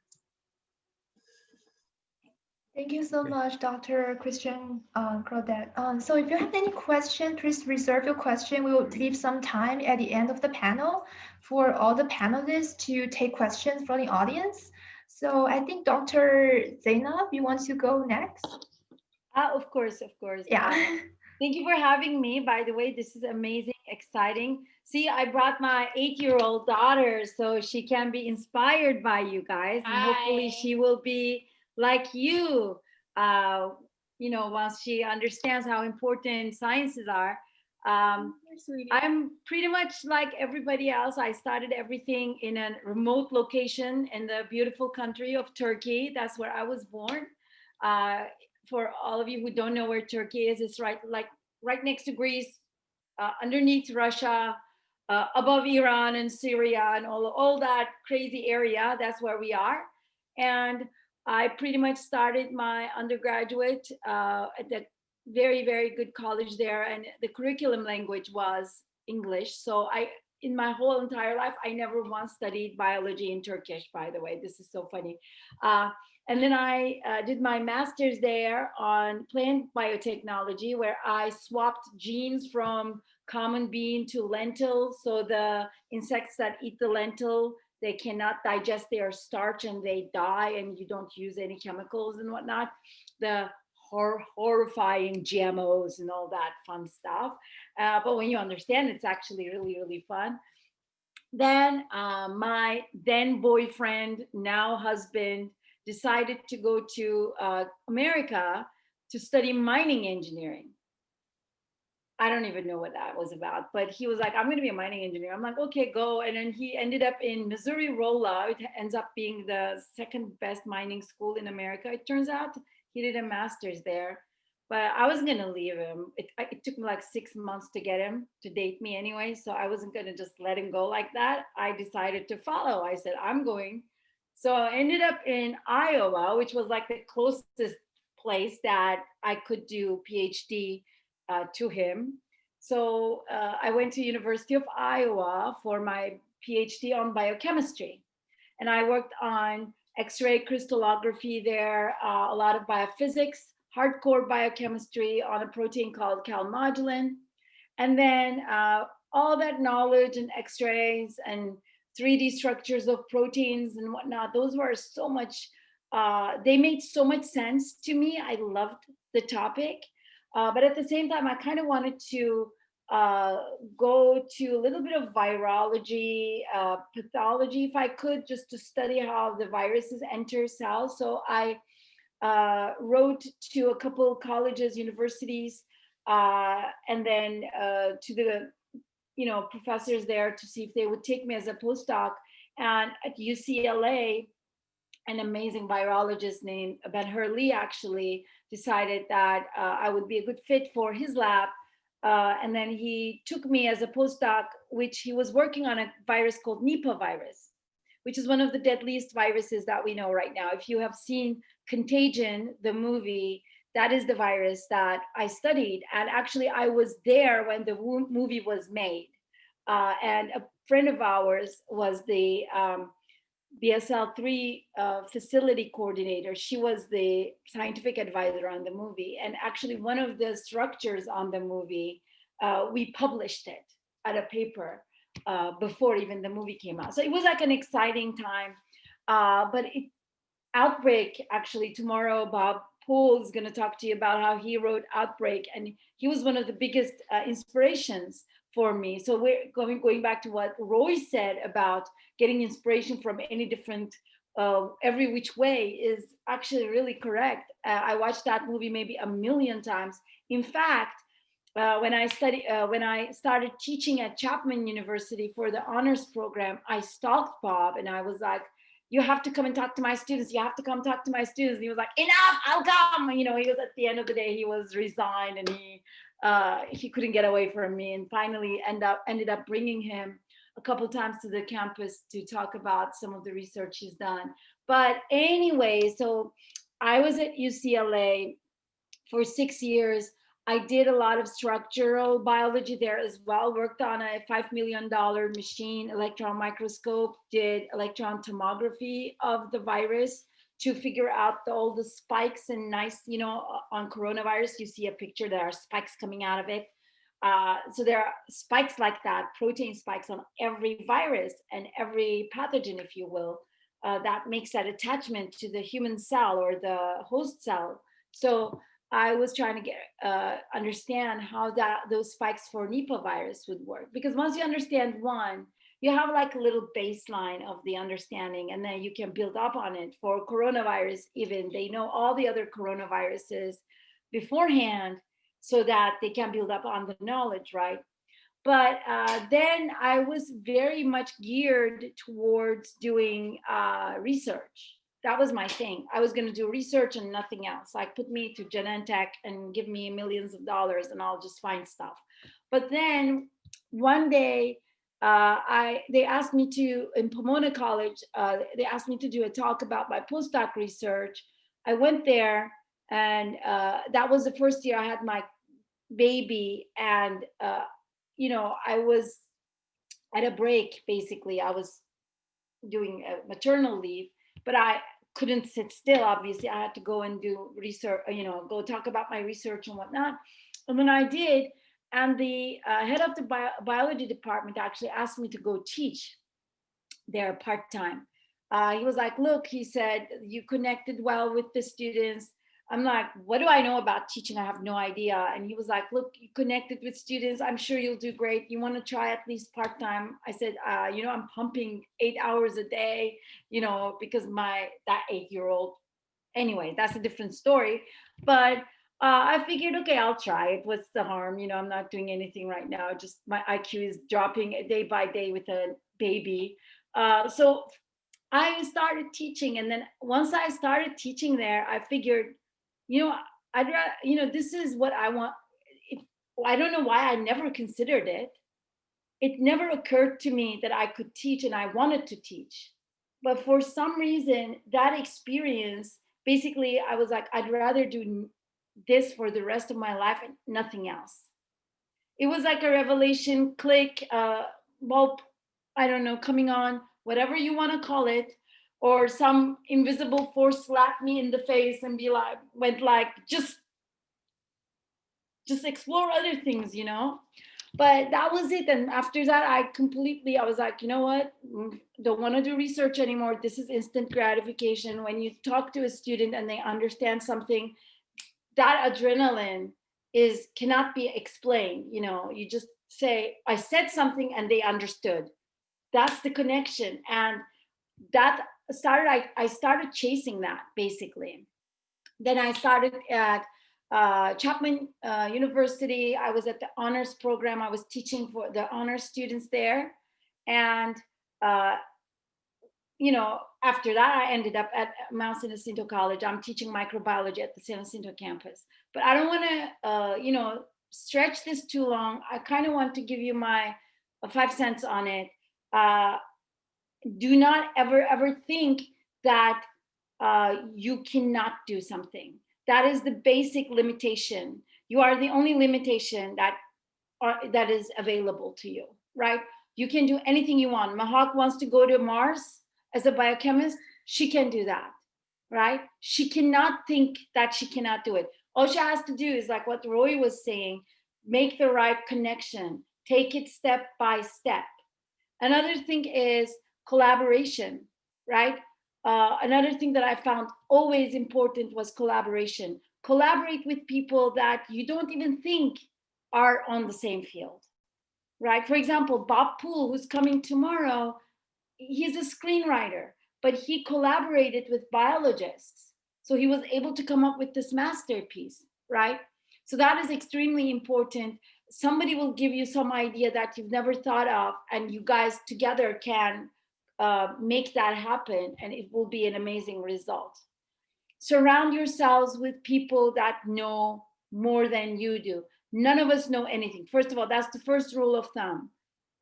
Thank you so much, Dr. Christian Craddock. So if you have any question, please reserve your question. We will leave some time at the end of the panel for all the panelists to take questions from the audience. So I think Dr. Zeynep, you want to go next? Of course. Yeah. Thank you for having me. By the way, this is amazing, exciting. See, I brought my 8-year-old daughter so she can be inspired by you guys. And hopefully she will be like you, once she understands how important sciences are. I'm pretty much like everybody else. I started everything in a remote location in the beautiful country of Turkey. That's where I was born. For all of you who don't know where Turkey is, it's right next to Greece, underneath Russia, above Iran and Syria and all that crazy area. That's where we are. And I pretty much started my undergraduate at that very, very good college there. And the curriculum language was English. So in my whole entire life, I never once studied biology in Turkish, by the way. This is so funny. And then I did my master's there on plant biotechnology, where I swapped genes from common bean to lentil. So the insects that eat the lentil, they cannot digest their starch and they die, and you don't use any chemicals and whatnot. The horrifying GMOs and all that fun stuff. But when you understand, it's actually really, really fun. Then my then boyfriend, now husband, decided to go to America to study mining engineering. I don't even know what that was about, but he was like, I'm going to be a mining engineer. I'm like, okay, go. And then he ended up in Missouri Rolla. It ends up being the second best mining school in America. It turns out he did a master's there, but I wasn't going to leave him. It took me like 6 months to get him to date me anyway. So I wasn't going to just let him go like that. I decided to follow. I said, I'm going. So I ended up in Iowa, which was like the closest place that I could do PhD to him. So I went to University of Iowa for my PhD on biochemistry. And I worked on X-ray crystallography there, a lot of biophysics, hardcore biochemistry on a protein called calmodulin. And then all that knowledge and X-rays and 3D structures of proteins and whatnot, those were so much, they made so much sense to me. I loved the topic. But at the same time, I kind of wanted to go to a little bit of virology, pathology, if I could, just to study how the viruses enter cells. So I wrote to a couple colleges, universities, and then to the professors there to see if they would take me as a postdoc. And at UCLA, an amazing virologist named Ben Hurley actually decided that I would be a good fit for his lab. And then he took me as a postdoc, which he was working on a virus called Nipah virus, which is one of the deadliest viruses that we know right now. If you have seen Contagion, the movie, that is the virus that I studied. And actually, I was there when the movie was made. And a friend of ours was the BSL-3 facility coordinator. She was the scientific advisor on the movie. And actually one of the structures on the movie, we published it at a paper before even the movie came out. So it was like an exciting time. But Outbreak, actually tomorrow, Bob Poole is gonna talk to you about how he wrote Outbreak. And he was one of the biggest inspirations for me. So we're going back to what Roy said about getting inspiration from any different, every which way is actually really correct. I watched that movie maybe 1,000,000 times. In fact, when I started teaching at Chapman University for the honors program, I stalked Bob and I was like, you have to come and talk to my students. You have to come talk to my students. And he was like, enough, I'll come. He was at the end of the day, he was resigned and he couldn't get away from me, and finally ended up bringing him a couple of times to the campus to talk about some of the research he's done. But anyway, so I was at UCLA for 6 years. I did a lot of structural biology there as well, worked on a $5 million machine, electron microscope, did electron tomography of the virus to figure out all the spikes and nice, on coronavirus, you see a picture, there are spikes coming out of it. So there are spikes like that, protein spikes on every virus and every pathogen, if you will, that makes that attachment to the human cell or the host cell. So I was trying to understand how those spikes for Nipah virus would work. Because once you understand one, you have like a little baseline of the understanding, and then you can build up on it. For coronavirus, even they know all the other coronaviruses beforehand so that they can build up on the knowledge, right? But then I was very much geared towards doing research. That was my thing. I was going to do research and nothing else. Like put me to Genentech and give me millions of dollars and I'll just find stuff. But then one day they asked me to, in Pomona College, they asked me to do a talk about my postdoc research. I went there, and that was the first year I had my baby, and I was at a break. Basically, I was doing a maternal leave, but I couldn't sit still. Obviously, I had to go and do research, go talk about my research and whatnot. And when I did, and the head of the biology department actually asked me to go teach there part-time. He was like, look, he said, you connected well with the students. I'm like, what do I know about teaching? I have no idea. And he was like, look, you connected with students. I'm sure you'll do great. You want to try at least part-time? I said, I'm pumping 8 hours a day, because that 8-year-old, anyway, that's a different story. But I figured, okay, I'll try it. What's the harm? I'm not doing anything right now. Just my IQ is dropping day by day with a baby. So I started teaching. And then once I started teaching there, I figured, I'd rather, this is what I want. I don't know why I never considered it. It never occurred to me that I could teach, and I wanted to teach. But for some reason, that experience, basically, I was like, I'd rather do this for the rest of my life and nothing else. It was like a revelation, click, bulb, I don't know, coming on, whatever you want to call it, or some invisible force slapped me in the face and went like, just explore other things, But that was it. And after that, I was like, you know what? Don't want to do research anymore. This is instant gratification. When you talk to a student and they understand something, that adrenaline cannot be explained. You just say, I said something and they understood. That's the connection. And that I started chasing that, basically. Then I started at Chapman University. I was at the honors program. I was teaching for the honors students there. And, after that, I ended up at Mount San Jacinto College. I'm teaching microbiology at the San Jacinto campus. But I don't want to, stretch this too long. I kind of want to give you my 5 cents on it. Do not ever think that you cannot do something. That is the basic limitation. You are the only limitation that is available to you, right? You can do anything you want. Mahak wants to go to Mars as a biochemist. She can do that, right? She cannot think that she cannot do it. All she has to do is like what Roy was saying, make the right connection, take it step by step. Another thing is collaboration, right? Another thing that I found always important was collaboration. Collaborate with people that you don't even think are on the same field, right? For example, Bob Poole, who's coming tomorrow, he's a screenwriter, but he collaborated with biologists. So he was able to come up with this masterpiece, right? So that is extremely important. Somebody will give you some idea that you've never thought of, and you guys together can make that happen, and it will be an amazing result. Surround yourselves with people that know more than you do. None of us know anything. First of all, that's the first rule of thumb.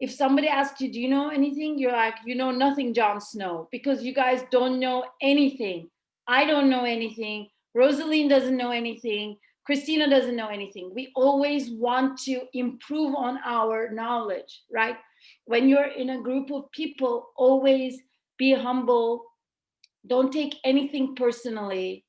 If somebody asks you, do you know anything? You're like, you know nothing, Jon Snow, because you guys don't know anything. I don't know anything. Rosaleen doesn't know anything. Christina doesn't know anything. We always want to improve on our knowledge, right? When you're in a group of people, always be humble. Don't take anything personally.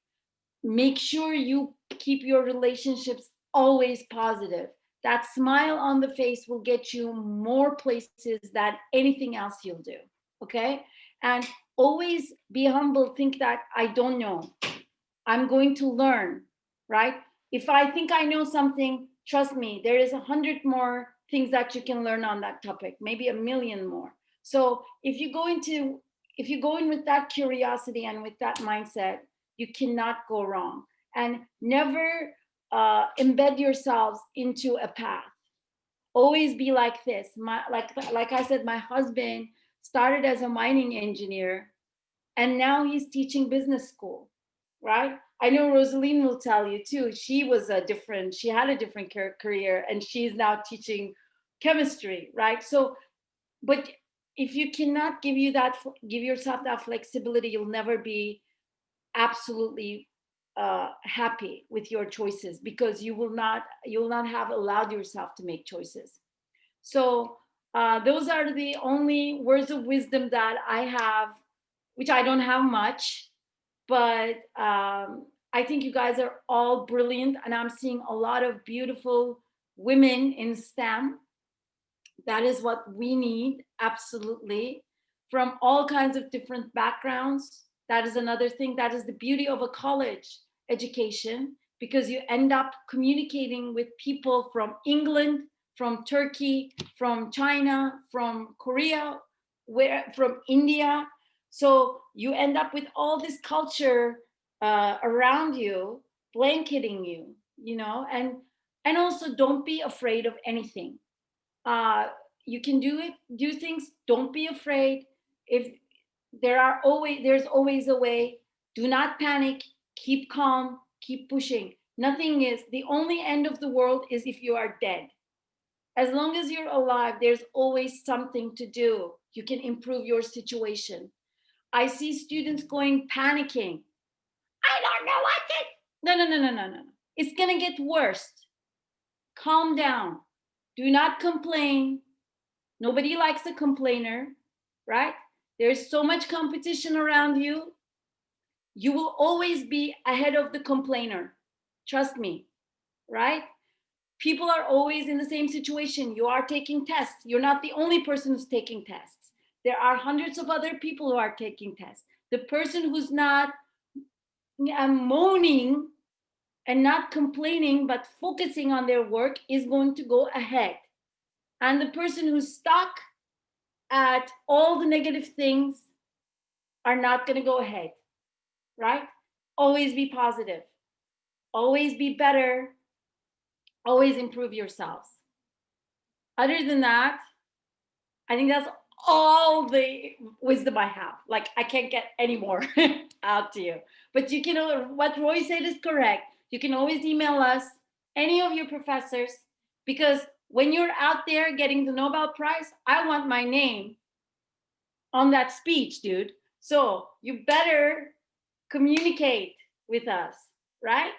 Make sure you keep your relationships always positive. That smile on the face will get you more places than anything else you'll do, okay? And always be humble. Think that I don't know. I'm going to learn, right? If I think I know something, trust me, there is 100 more things that you can learn on that topic, maybe 1 million more. So if you go in with that curiosity and with that mindset, you cannot go wrong. And never embed yourselves into a path. Always be like this. Like I said, my husband started as a mining engineer, and now he's teaching business school, right? I know Rosaleen will tell you too. She had a different career, and she's now teaching chemistry, right? So but if you cannot give yourself that flexibility, you'll never be absolutely happy with your choices, because you will not have allowed yourself to make choices. So those are the only words of wisdom that I have, which I don't have much, but I think you guys are all brilliant, and I'm seeing a lot of beautiful women in STEM. That is what we need, absolutely, from all kinds of different backgrounds. That is another thing. That is the beauty of a college education, because you end up communicating with people from England, from Turkey, from China, from Korea, from India. So you end up with all this culture around you, blanketing you, you know, and also don't be afraid of anything. You can do things. Don't be afraid. If there's always a way. Do not panic. Keep calm. Keep pushing. The only end of the world is if you are dead. As long as you're alive, there's always something to do. You can improve your situation. I see students panicking. I don't know what to. No. It's gonna get worse. Calm down. Do not complain. Nobody likes a complainer, right? There's so much competition around you. You will always be ahead of the complainer. Trust me, right? People are always in the same situation. You are taking tests. You're not the only person who's taking tests. There are hundreds of other people who are taking tests. The person who's not moaning and not complaining, but focusing on their work is going to go ahead. And the person who's stuck at all the negative things are not going to go ahead, right? Always be positive. Always be better. Always improve yourselves. Other than that, I think that's all the wisdom I have. Like, I can't get any more out to you. But you can, what Roy said is correct. You can always email us, any of your professors, because when you're out there getting the Nobel Prize, I want my name on that speech, dude. So you better communicate with us, right?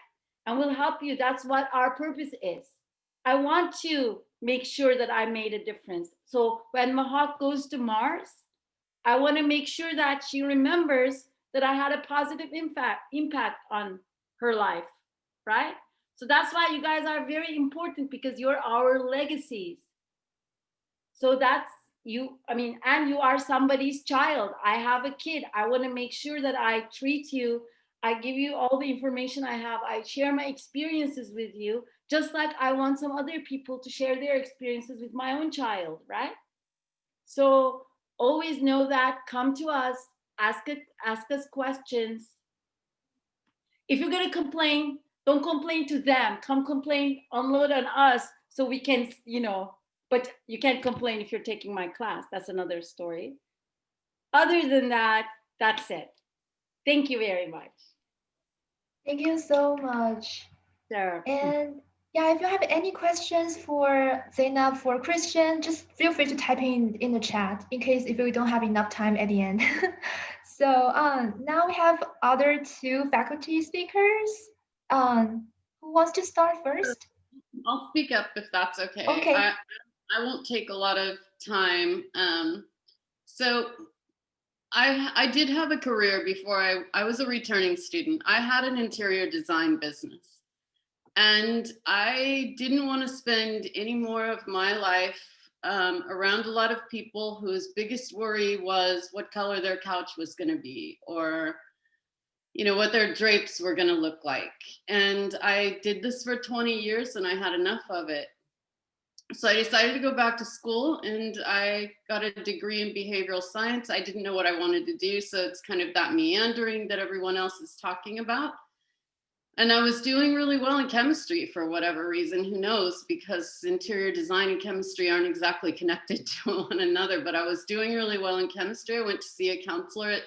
And we'll help you. That's what our purpose is. I want to make sure that I made a difference. So when Mahak goes to Mars, I want to make sure that she remembers that I had a positive impact on her life, right? So that's why you guys are very important, because you're our legacies. So that's you, and you are somebody's child. I have a kid. I want to make sure that I treat you. I give you all the information I have. I share my experiences with you, just like I want some other people to share their experiences with my own child, right? So always know that. Come to us, ask us questions. If you're going to complain, don't complain to them. Come complain, unload on us, so we can, but you can't complain if you're taking my class. That's another story. Other than that, that's it. Thank you very much. Thank you so much. Sure. And yeah, if you have any questions for Zeynep, for Christian, just feel free to type in the chat, in case if we don't have enough time at the end. So now we have other two faculty speakers. Who wants to start first? I'll speak up if that's okay. Okay. I won't take a lot of time. So I did have a career before I was a returning student. I had an interior design business, and I didn't want to spend any more of my life around a lot of people whose biggest worry was what color their couch was going to be, or what their drapes were going to look like. And I did this for 20 years and I had enough of it. So I decided to go back to school, and I got a degree in behavioral science. I didn't know what I wanted to do, so it's kind of that meandering that everyone else is talking about. And I was doing really well in chemistry for whatever reason, who knows, because interior design and chemistry aren't exactly connected to one another, but I was doing really well in chemistry. I went to see a counselor at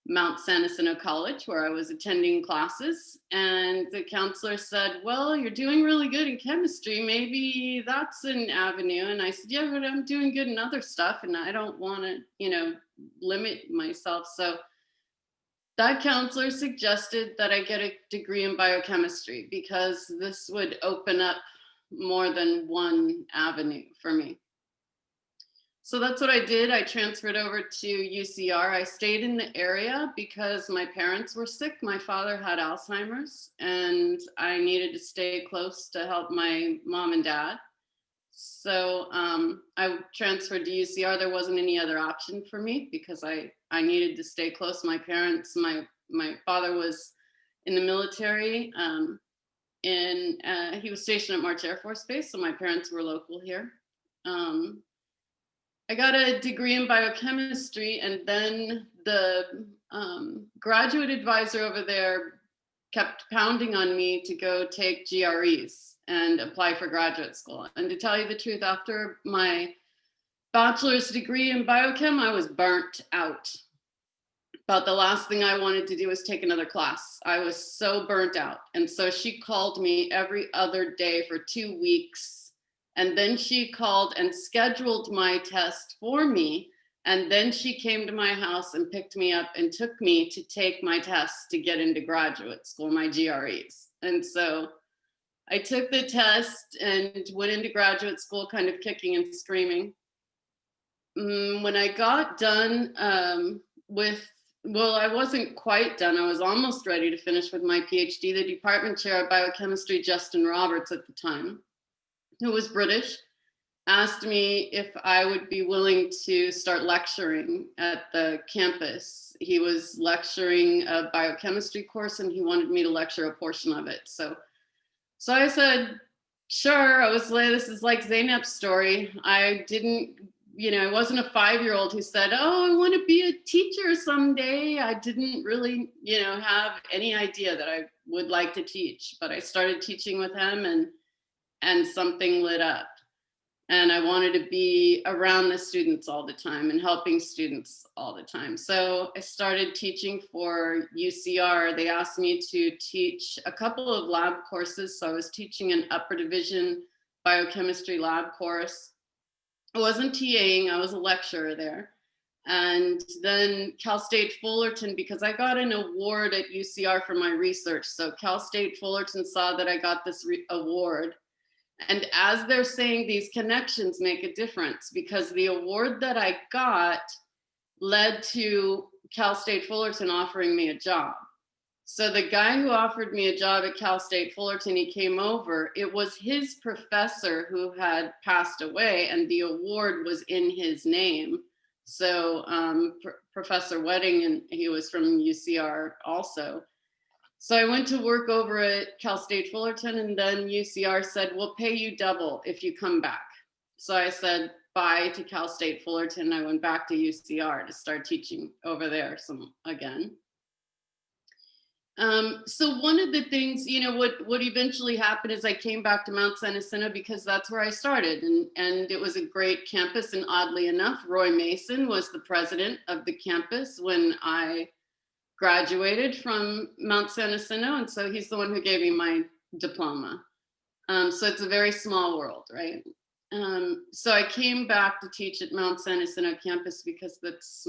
Mount San Jacinto College, where I was attending classes. And the counselor said, well, you're doing really good in chemistry. Maybe that's an avenue. And I said, yeah, but I'm doing good in other stuff. And I don't want to, you know, limit myself. So that counselor suggested that I get a degree in biochemistry because this would open up more than one avenue for me. So that's what I did. I transferred over to UCR. I stayed in the area because my parents were sick. My father had Alzheimer's and I needed to stay close to help my mom and dad. So I transferred to UCR. There wasn't any other option for me because I needed to stay close to my parents. My father was in the military he was stationed at March Air Force Base. So my parents were local here. I got a degree in biochemistry, and then the graduate advisor over there kept pounding on me to go take GREs and apply for graduate school. And to tell you the truth, after my bachelor's degree in biochem, I was burnt out. About the last thing I wanted to do was take another class. I was so burnt out. And so she called me every other day for 2 weeks. And then she called and scheduled my test for me. And then she came to my house and picked me up and took me to take my test to get into graduate school, my GREs. And so I took the test and went into graduate school kind of kicking and screaming. When I got done well, I wasn't quite done. I was almost ready to finish with my PhD. The department chair of biochemistry, Justin Roberts at the time, who was British, asked me if I would be willing to start lecturing at the campus. He was lecturing a biochemistry course and he wanted me to lecture a portion of it. So I said, sure. I was like, this is like Zeynep's story. I didn't, you know, I wasn't a 5-year-old who said, oh, I want to be a teacher someday. I didn't really, you know, have any idea that I would like to teach, but I started teaching with him and something lit up. And I wanted to be around the students all the time and helping students all the time. So I started teaching for UCR. They asked me to teach a couple of lab courses. So I was teaching an upper division biochemistry lab course. I wasn't TAing, I was a lecturer there. And then Cal State Fullerton, because I got an award at UCR for my research. So Cal State Fullerton saw that I got this award. And as they're saying, these connections make a difference because the award that I got led to Cal State Fullerton offering me a job. So the guy who offered me a job at Cal State Fullerton, he came over. It was his professor who had passed away and the award was in his name. So Professor Wedding, and he was from UCR also. So I went to work over at Cal State Fullerton and then UCR said, we'll pay you double if you come back. So I said bye to Cal State Fullerton. I went back to UCR to start teaching over there again. So one of the things, you know, what eventually happened is I came back to Mount San Jacinto because that's where I started and it was a great campus. And oddly enough, Roy Mason was the president of the campus when I graduated from Mount San Jacinto. And so he's the one who gave me my diploma. So it's a very small world, right? So I came back to teach at Mount San Jacinto campus because that's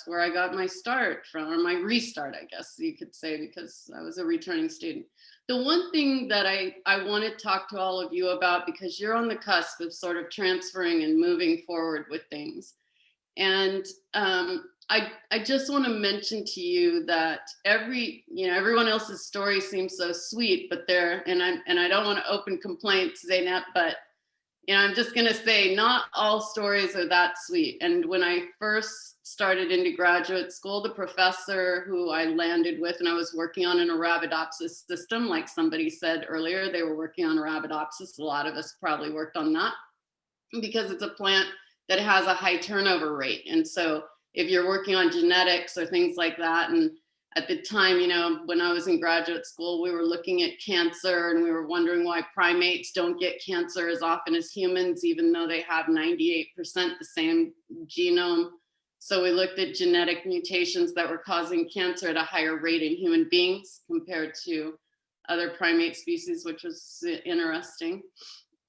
where I got my start from, or my restart, I guess you could say, because I was a returning student. The one thing that I want to talk to all of you about, because you're on the cusp of sort of transferring and moving forward with things. And I just want to mention to you that everyone else's story seems so sweet, but and I don't want to open complaints, Zeynep, but I'm just going to say not all stories are that sweet. And when I first started into graduate school, the professor who I landed with, and I was working on an Arabidopsis system, like somebody said earlier, they were working on Arabidopsis. A lot of us probably worked on that because it's a plant that has a high turnover rate. And so if you're working on genetics or things like that, and at the time, when I was in graduate school, we were looking at cancer and we were wondering why primates don't get cancer as often as humans, even though they have 98% the same genome. So we looked at genetic mutations that were causing cancer at a higher rate in human beings compared to other primate species, which was interesting.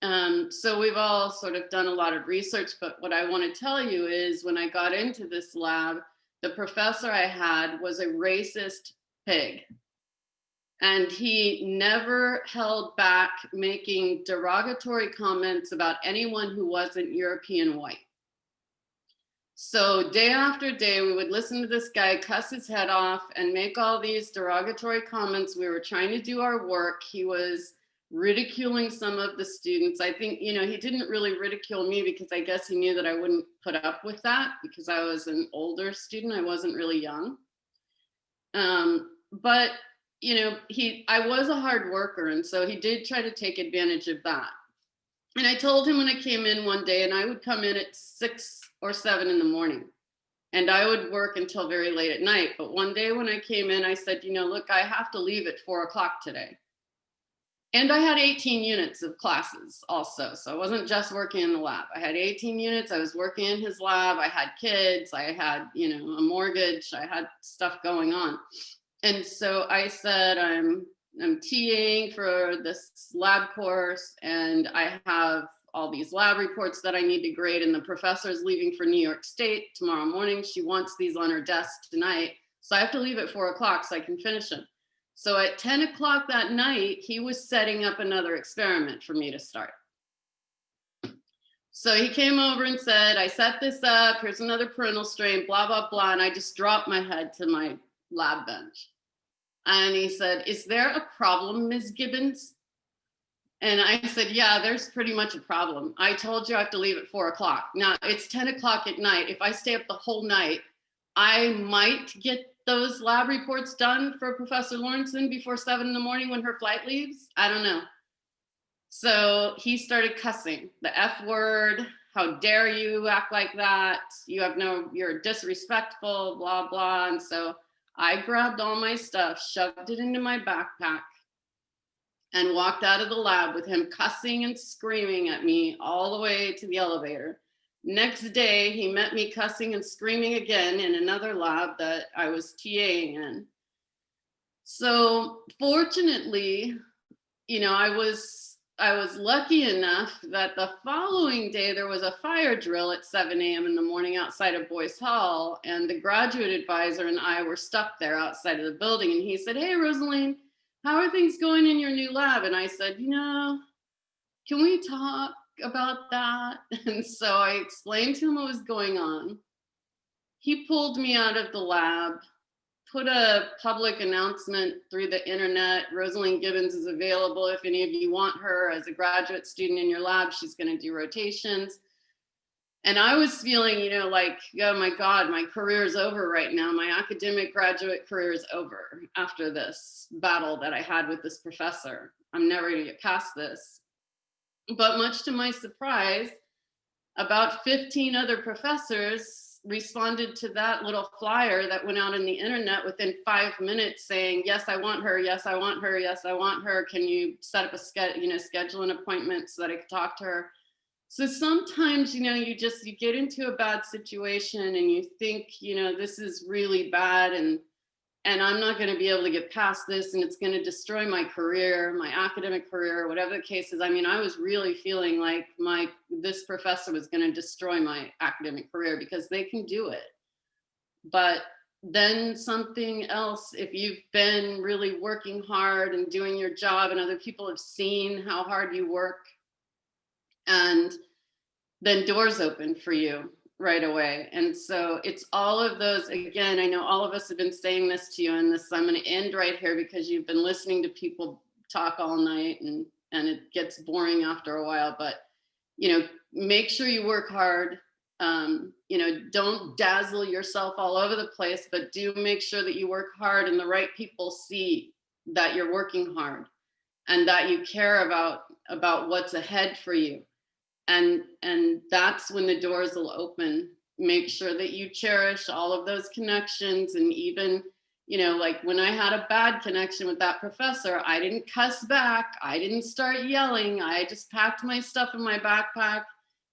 So we've all sort of done a lot of research, but what I want to tell you is when I got into this lab, the professor I had was a racist pig. And he never held back making derogatory comments about anyone who wasn't European white. So day after day, we would listen to this guy cuss his head off and make all these derogatory comments. We were trying to do our work. He was ridiculing some of the students. I think, you know, he didn't really ridicule me because I guess he knew that I wouldn't put up with that because I was an older student. I wasn't really young. But, you know, I was a hard worker. And so he did try to take advantage of that. And I told him when I came in one day, and I would come in at 6 or 7 in the morning, and I would work until very late at night. But one day when I came in, I said, you know, look, I have to leave at 4 o'clock today. And I had 18 units of classes also. So I wasn't just working in the lab. I had 18 units. I was working in his lab. I had kids. I had, you know, a mortgage. I had stuff going on. And so I said, I'm TAing for this lab course, and I have all these lab reports that I need to grade, and the professor's leaving for New York State tomorrow morning. She wants these on her desk tonight. So I have to leave at 4 o'clock so I can finish them. So at 10 o'clock that night, he was setting up another experiment for me to start. So he came over and said, I set this up, here's another parental strain, blah, blah, blah. And I just dropped my head to my lab bench. And he said, is there a problem, Ms. Gibbons? And I said, yeah, there's pretty much a problem. I told you I have to leave at 4 o'clock. Now it's 10 o'clock at night. If I stay up the whole night, I might get those lab reports done for Professor Lawrenson before 7 in the morning when her flight leaves. I don't know. So he started cussing the F word. How dare you act like that? You're disrespectful, blah, blah. And so I grabbed all my stuff, shoved it into my backpack, and walked out of the lab with him cussing and screaming at me all the way to the elevator. Next day, he met me cussing and screaming again in another lab that I was TAing in. So fortunately, you know, I was lucky enough that the following day there was a fire drill at 7 a.m. in the morning outside of Boyce Hall, and the graduate advisor and I were stuck there outside of the building, and he said, hey, Rosaleen, how are things going in your new lab? And I said, you know, can we talk about that? And so I explained to him what was going on. He pulled me out of the lab, put a public announcement through the internet. Rosaleen Gibbons is available if any of you want her as a graduate student in your lab. She's going to do rotations. And I was feeling, you know, like, oh my God, my career is over right now. My academic graduate career is over after this battle that I had with this professor. I'm never going to get past this. But much to my surprise, about 15 other professors responded to that little flyer that went out on the internet within 5 minutes saying, yes, I want her. Yes, I want her. Yes, I want her. Can you set up a schedule an appointment so that I could talk to her? So sometimes, you know, you get into a bad situation and you think, you know, this is really bad and I'm not going to be able to get past this and it's going to destroy my career, my academic career, whatever the case is. I mean, I was really feeling like this professor was going to destroy my academic career because they can do it. But then something else, if you've been really working hard and doing your job and other people have seen how hard you work, and then doors open for you right away. And so it's all of those, again, I know all of us have been saying this to you, and I'm going to end right here because you've been listening to people talk all night and it gets boring after a while, but, you know, make sure you work hard. You know, don't dazzle yourself all over the place, but do make sure that you work hard and the right people see that you're working hard and that you care about what's ahead for you. And that's when the doors will open. Make sure that you cherish all of those connections. And even, you know, like when I had a bad connection with that professor, I didn't cuss back. I didn't start yelling. I just packed my stuff in my backpack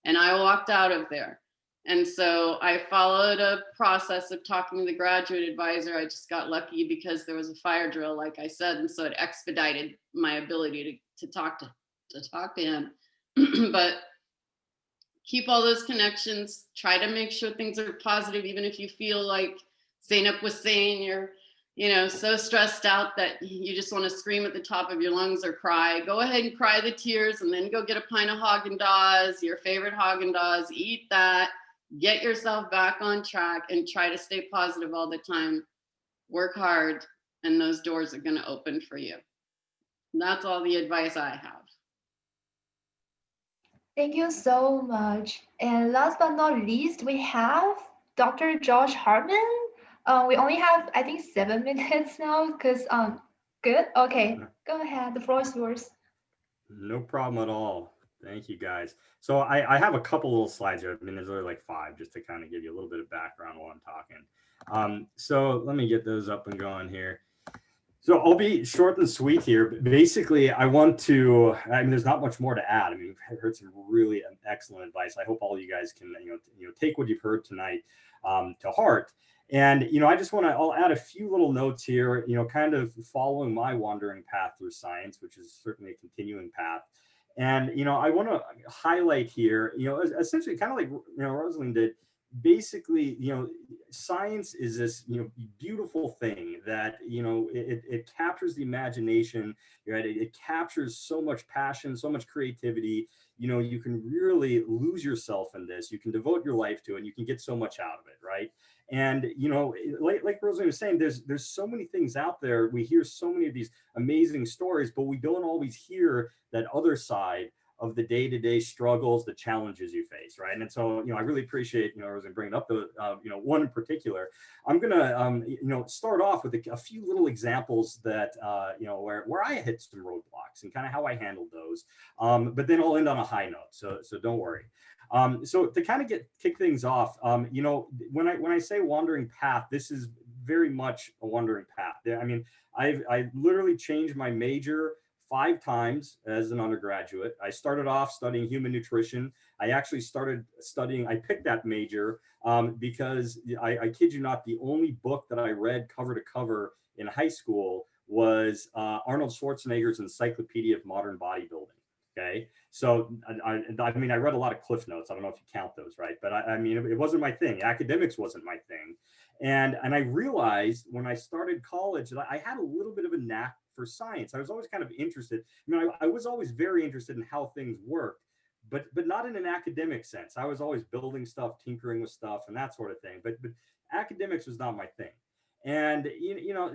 and I walked out of there. And so I followed a process of talking to the graduate advisor. I just got lucky because there was a fire drill, like I said, and so it expedited my ability to talk to him. But keep all those connections, try to make sure things are positive, even if you feel like Zeynep was saying you're, so stressed out that you just want to scream at the top of your lungs or cry. Go ahead and cry the tears and then go get a pint of Haagen-Dazs, your favorite Haagen-Dazs, eat that, get yourself back on track and try to stay positive all the time. Work hard and those doors are going to open for you. And that's all the advice I have. Thank you so much. And last but not least, we have Dr. Josh Hartman. We only have, I think, 7 minutes now because, good? Okay, go ahead. The floor is yours. No problem at all. Thank you, guys. So I have a couple little slides here. I mean, there's only like 5 just to kind of give you a little bit of background while I'm talking. So let me get those up and going here. So I'll be short and sweet here. Basically, I mean, there's not much more to add. I mean, I've heard some really excellent advice. I hope all you guys can, take what you've heard tonight to heart. And, I'll add a few little notes here, kind of following my wandering path through science, which is certainly a continuing path. And, I want to highlight here, essentially kind of like, Rosaleen did, basically, science is this, beautiful thing that, it captures the imagination, right? It captures so much passion, so much creativity. You can really lose yourself in this. You can devote your life to it. And you can get so much out of it, right? And, like Rosaleen was saying, there's so many things out there. We hear so many of these amazing stories, but we don't always hear that other side of the day-to-day struggles, the challenges you face, right? And so, I really appreciate, Rosaleen bringing up the, one in particular. I'm gonna, start off with a few little examples that, where I hit some roadblocks and kind of how I handled those. But then I'll end on a high note, so don't worry. So to kind of kick things off, when I say wandering path, this is very much a wandering path. I mean, I literally changed my major 5 times as an undergraduate. I started off studying human nutrition. I actually I picked that major because I kid you not, the only book that I read cover to cover in high school was Arnold Schwarzenegger's Encyclopedia of Modern Bodybuilding. Okay. So, I mean, I read a lot of Cliff Notes. I don't know if you count those, right? But I mean, it wasn't my thing. Academics wasn't my thing. And I realized when I started college that I had a little bit of a knack for science. I was always kind of interested. I mean, I was always very interested in how things worked, but not in an academic sense. I was always building stuff, tinkering with stuff and that sort of thing. But academics was not my thing. And,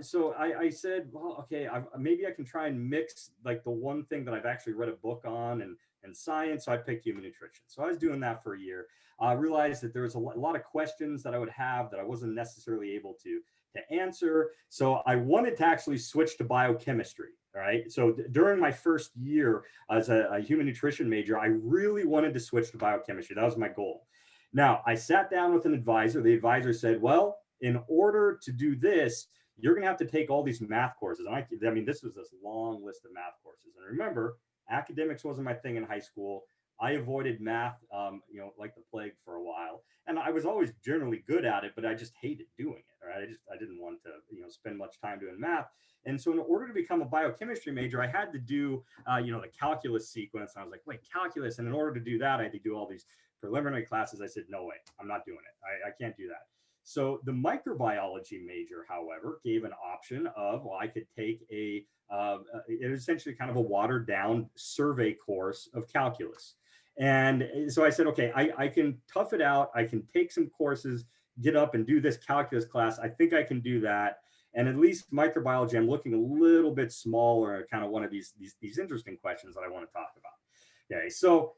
so I said, well, okay, maybe I can try and mix like the one thing that I've actually read a book on and science. So I picked human nutrition. So I was doing that for a year. I realized that there was a lot of questions that I would have that I wasn't necessarily able to answer. So I wanted to actually switch to biochemistry. All right. So during my first year as a human nutrition major, I really wanted to switch to biochemistry. That was my goal. Now, I sat down with an advisor. The advisor said, well, in order to do this, you're going to have to take all these math courses. And I mean, this was this long list of math courses. And remember, academics wasn't my thing in high school. I avoided math, like the plague for a while. And I was always generally good at it, but I just hated doing it. Right? I didn't want to, spend much time doing math. And so in order to become a biochemistry major, I had to do, the calculus sequence. And I was like, wait, calculus. And in order to do that, I had to do all these preliminary classes. I said, no way, I'm not doing it. I can't do that. So the microbiology major, however, gave an option of, well, I could take it was essentially kind of a watered down survey course of calculus. And so I said, okay, I can tough it out. I can take some courses, get up and do this calculus class. I think I can do that. And at least microbiology, I'm looking a little bit smaller, kind of one of these interesting questions that I want to talk about. Okay, so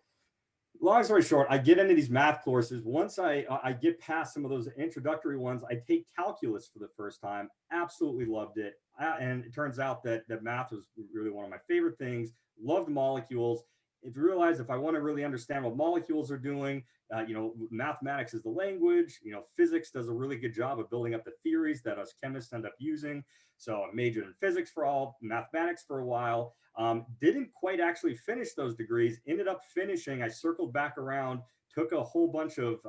long story short, I get into these math courses. Once I get past some of those introductory ones, I take calculus for the first time. Absolutely loved it. And it turns out that math was really one of my favorite things. Loved molecules. If you realize, if I want to really understand what molecules are doing, mathematics is the language. Physics does a really good job of building up the theories that us chemists end up using. So I majored in physics for all, mathematics for a while. Didn't quite actually finish those degrees. Ended up finishing. I circled back around took a whole bunch of,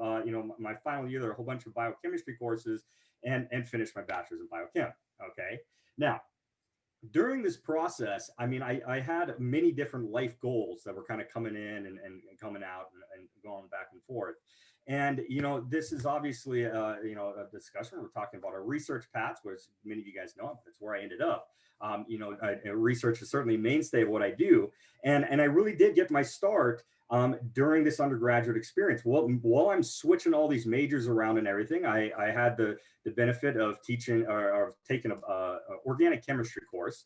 my final year, there were a whole bunch of biochemistry courses and finished my bachelor's in biochem. Okay. Now, during this process, I mean, I had many different life goals that were kind of coming in and coming out and going back and forth. And, this is obviously, a discussion. We're talking about our research paths, which many of you guys know, that's where I ended up. Research is certainly a mainstay of what I do. And I really did get my start during this undergraduate experience. While I'm switching all these majors around and everything, I had the benefit of teaching or taking a organic chemistry course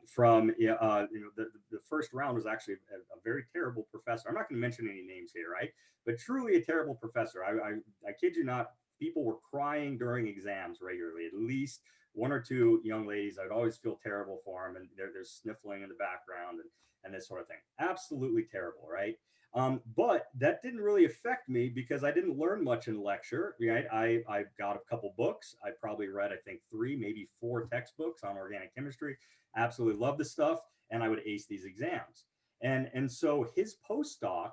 from, the first round was actually a very terrible professor. I'm not going to mention any names here, right? But truly a terrible professor. I kid you not, people were crying during exams regularly, at least one or two young ladies. I'd always feel terrible for them, and they're sniffling in the background and this sort of thing. Absolutely terrible, right? But that didn't really affect me because I didn't learn much in lecture, right? I got a couple books. I probably read, I think 3, maybe 4 textbooks on organic chemistry. Absolutely loved the stuff, and I would ace these exams. And so his postdoc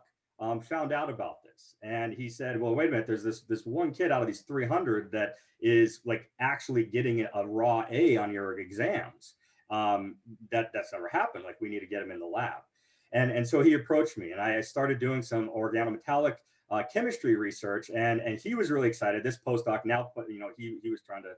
found out about this, and he said, well, wait a minute, there's this one kid out of these 300 that is like actually getting a raw A on your exams. That's never happened. Like, we need to get him in the lab. And so he approached me, and I started doing some organometallic chemistry research, and he was really excited. This postdoc now, he was trying to,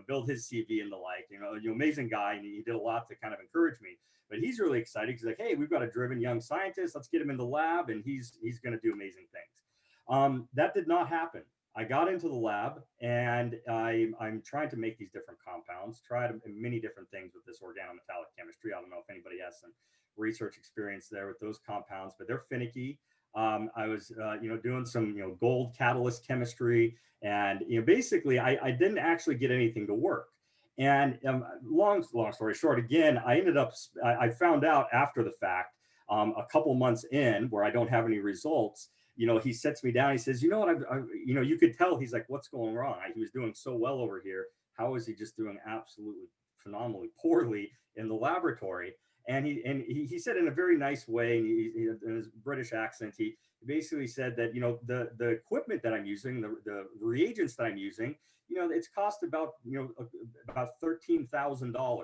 build his CV and the like, amazing guy, and he did a lot to kind of encourage me. But he's really excited because, like, hey, we've got a driven young scientist. Let's get him in the lab, and he's going to do amazing things. That did not happen. I got into the lab, and I'm trying to make these different compounds, tried many different things with this organometallic chemistry. I don't know if anybody has some research experience there with those compounds, but they're finicky. I was, doing some, gold catalyst chemistry, and, basically I didn't actually get anything to work. And long story short, again, I found out after the fact, a couple months in, where I don't have any results, he sits me down, he says, you know what, you could tell, he's like, what's going wrong? He was doing so well over here. How is he just doing absolutely phenomenally poorly in the laboratory? And he said in a very nice way, and he in his British accent, he basically said that, the equipment that I'm using, the reagents that I'm using, it's cost about $13,000,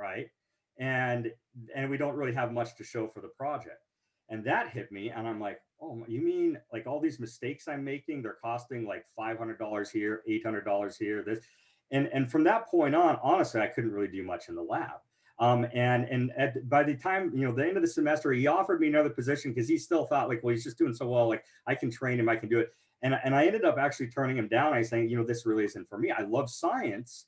right? And we don't really have much to show for the project. And that hit me, and I'm like, oh, you mean like all these mistakes I'm making, they're costing like $500 here, $800 here, this, and from that point on, honestly, I couldn't really do much in the lab. By the time, the end of the semester, he offered me another position because he still thought, like, well, he's just doing so well, like, I can train him, I can do it. And I ended up actually turning him down. I was saying, this really isn't for me. I love science,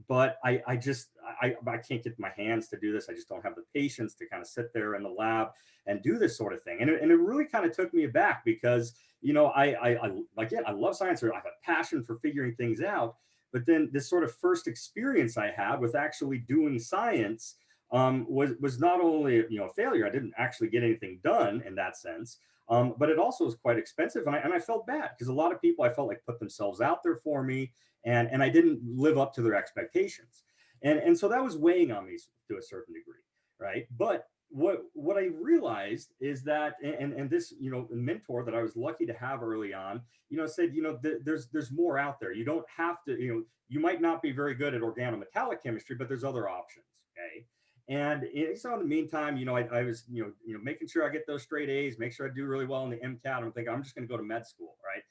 but I can't get my hands to do this. I just don't have the patience to kind of sit there in the lab and do this sort of thing. And it really kind of took me aback because, I love science, or I have a passion for figuring things out. But then this sort of first experience I had with actually doing science was not only a failure. I didn't actually get anything done in that sense, but it also was quite expensive, and I felt bad because a lot of people, I felt like, put themselves out there for me, and I didn't live up to their expectations, and so that was weighing on me to a certain degree, right? But what I realized is that, and this mentor that I was lucky to have early on, said, there's more out there. You don't have to, you might not be very good at organometallic chemistry, but there's other options. Okay. And so in the meantime, I was, making sure I get those straight A's, make sure I do really well in the MCAT. I'm thinking I'm just going to go to med school, right?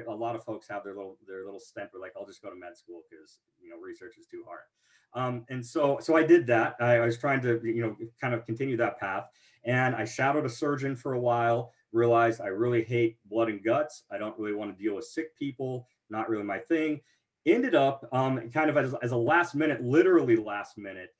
A lot of folks have their little stint where, like, I'll just go to med school because research is too hard. And so I did that. I was trying to kind of continue that path, and I shadowed a surgeon for a while. Realized I really hate blood and guts. I don't really want to deal with sick people. Not really my thing. Ended up kind of as a last minute, literally last minute,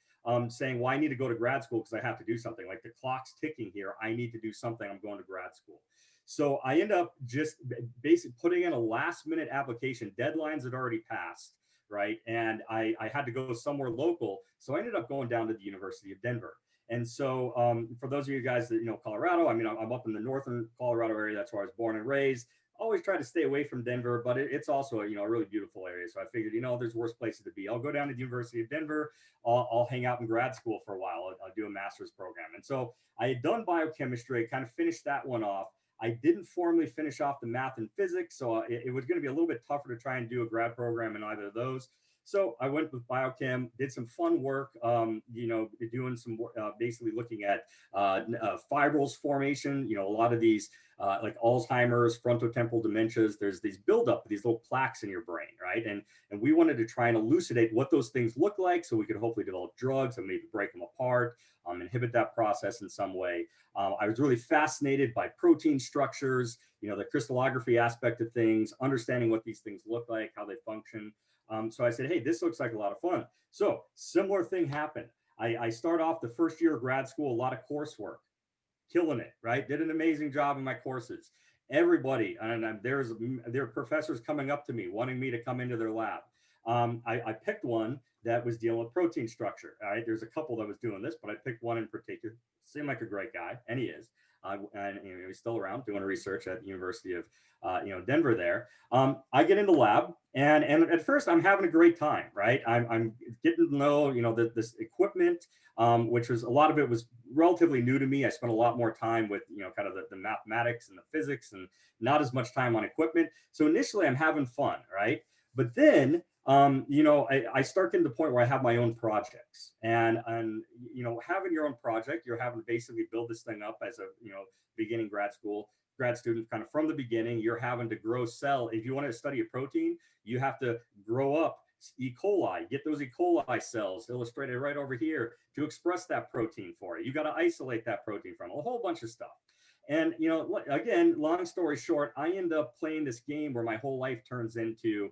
saying, well, I need to go to grad school because I have to do something. Like, the clock's ticking here. I need to do something. I'm going to grad school. So I end up just basically putting in a last minute application. Deadlines had already passed, right? And I had to go somewhere local. So I ended up going down to the University of Denver. And so for those of you guys that know Colorado, I mean, I'm up in the northern Colorado area. That's where I was born and raised. Always try to stay away from Denver, but it's also a really beautiful area. So I figured, there's worse places to be. I'll go down to the University of Denver. I'll hang out in grad school for a while. I'll do a master's program. And so I had done biochemistry, kind of finished that one off. I didn't formally finish off the math and physics, so it was going to be a little bit tougher to try and do a grad program in either of those. So I went with biochem, did some fun work, doing some basically looking at fibrils formation. A lot of these like Alzheimer's, frontotemporal dementias, there's these buildup, these little plaques in your brain, right? And we wanted to try and elucidate what those things look like so we could hopefully develop drugs and maybe break them apart, inhibit that process in some way. I was really fascinated by protein structures, the crystallography aspect of things, understanding what these things look like, how they function. So I said, hey, this looks like a lot of fun. So similar thing happened. I start off the first year of grad school, a lot of coursework, killing it, right? Did an amazing job in my courses. Everybody, and there are professors coming up to me, wanting me to come into their lab. I picked one that was dealing with protein structure. All right, there's a couple that was doing this, but I picked one in particular. Seemed like a great guy, and he is. And he's still around doing research at the University of Denver there. I get in the lab, and at first I'm having a great time, right? I'm getting to know this equipment, which was a lot of it was relatively new to me. I spent a lot more time with kind of the mathematics and the physics, and not as much time on equipment. So initially I'm having fun, right? But then I start getting to the point where I have my own projects, and having your own project, you're having to basically build this thing up as a beginning grad student, kind of from the beginning. You're having to grow cell. If you want to study a protein, you have to grow up E. coli, get those E. coli cells illustrated right over here to express that protein for you. You got to isolate that protein from a whole bunch of stuff. And again, long story short, I end up playing this game where my whole life turns into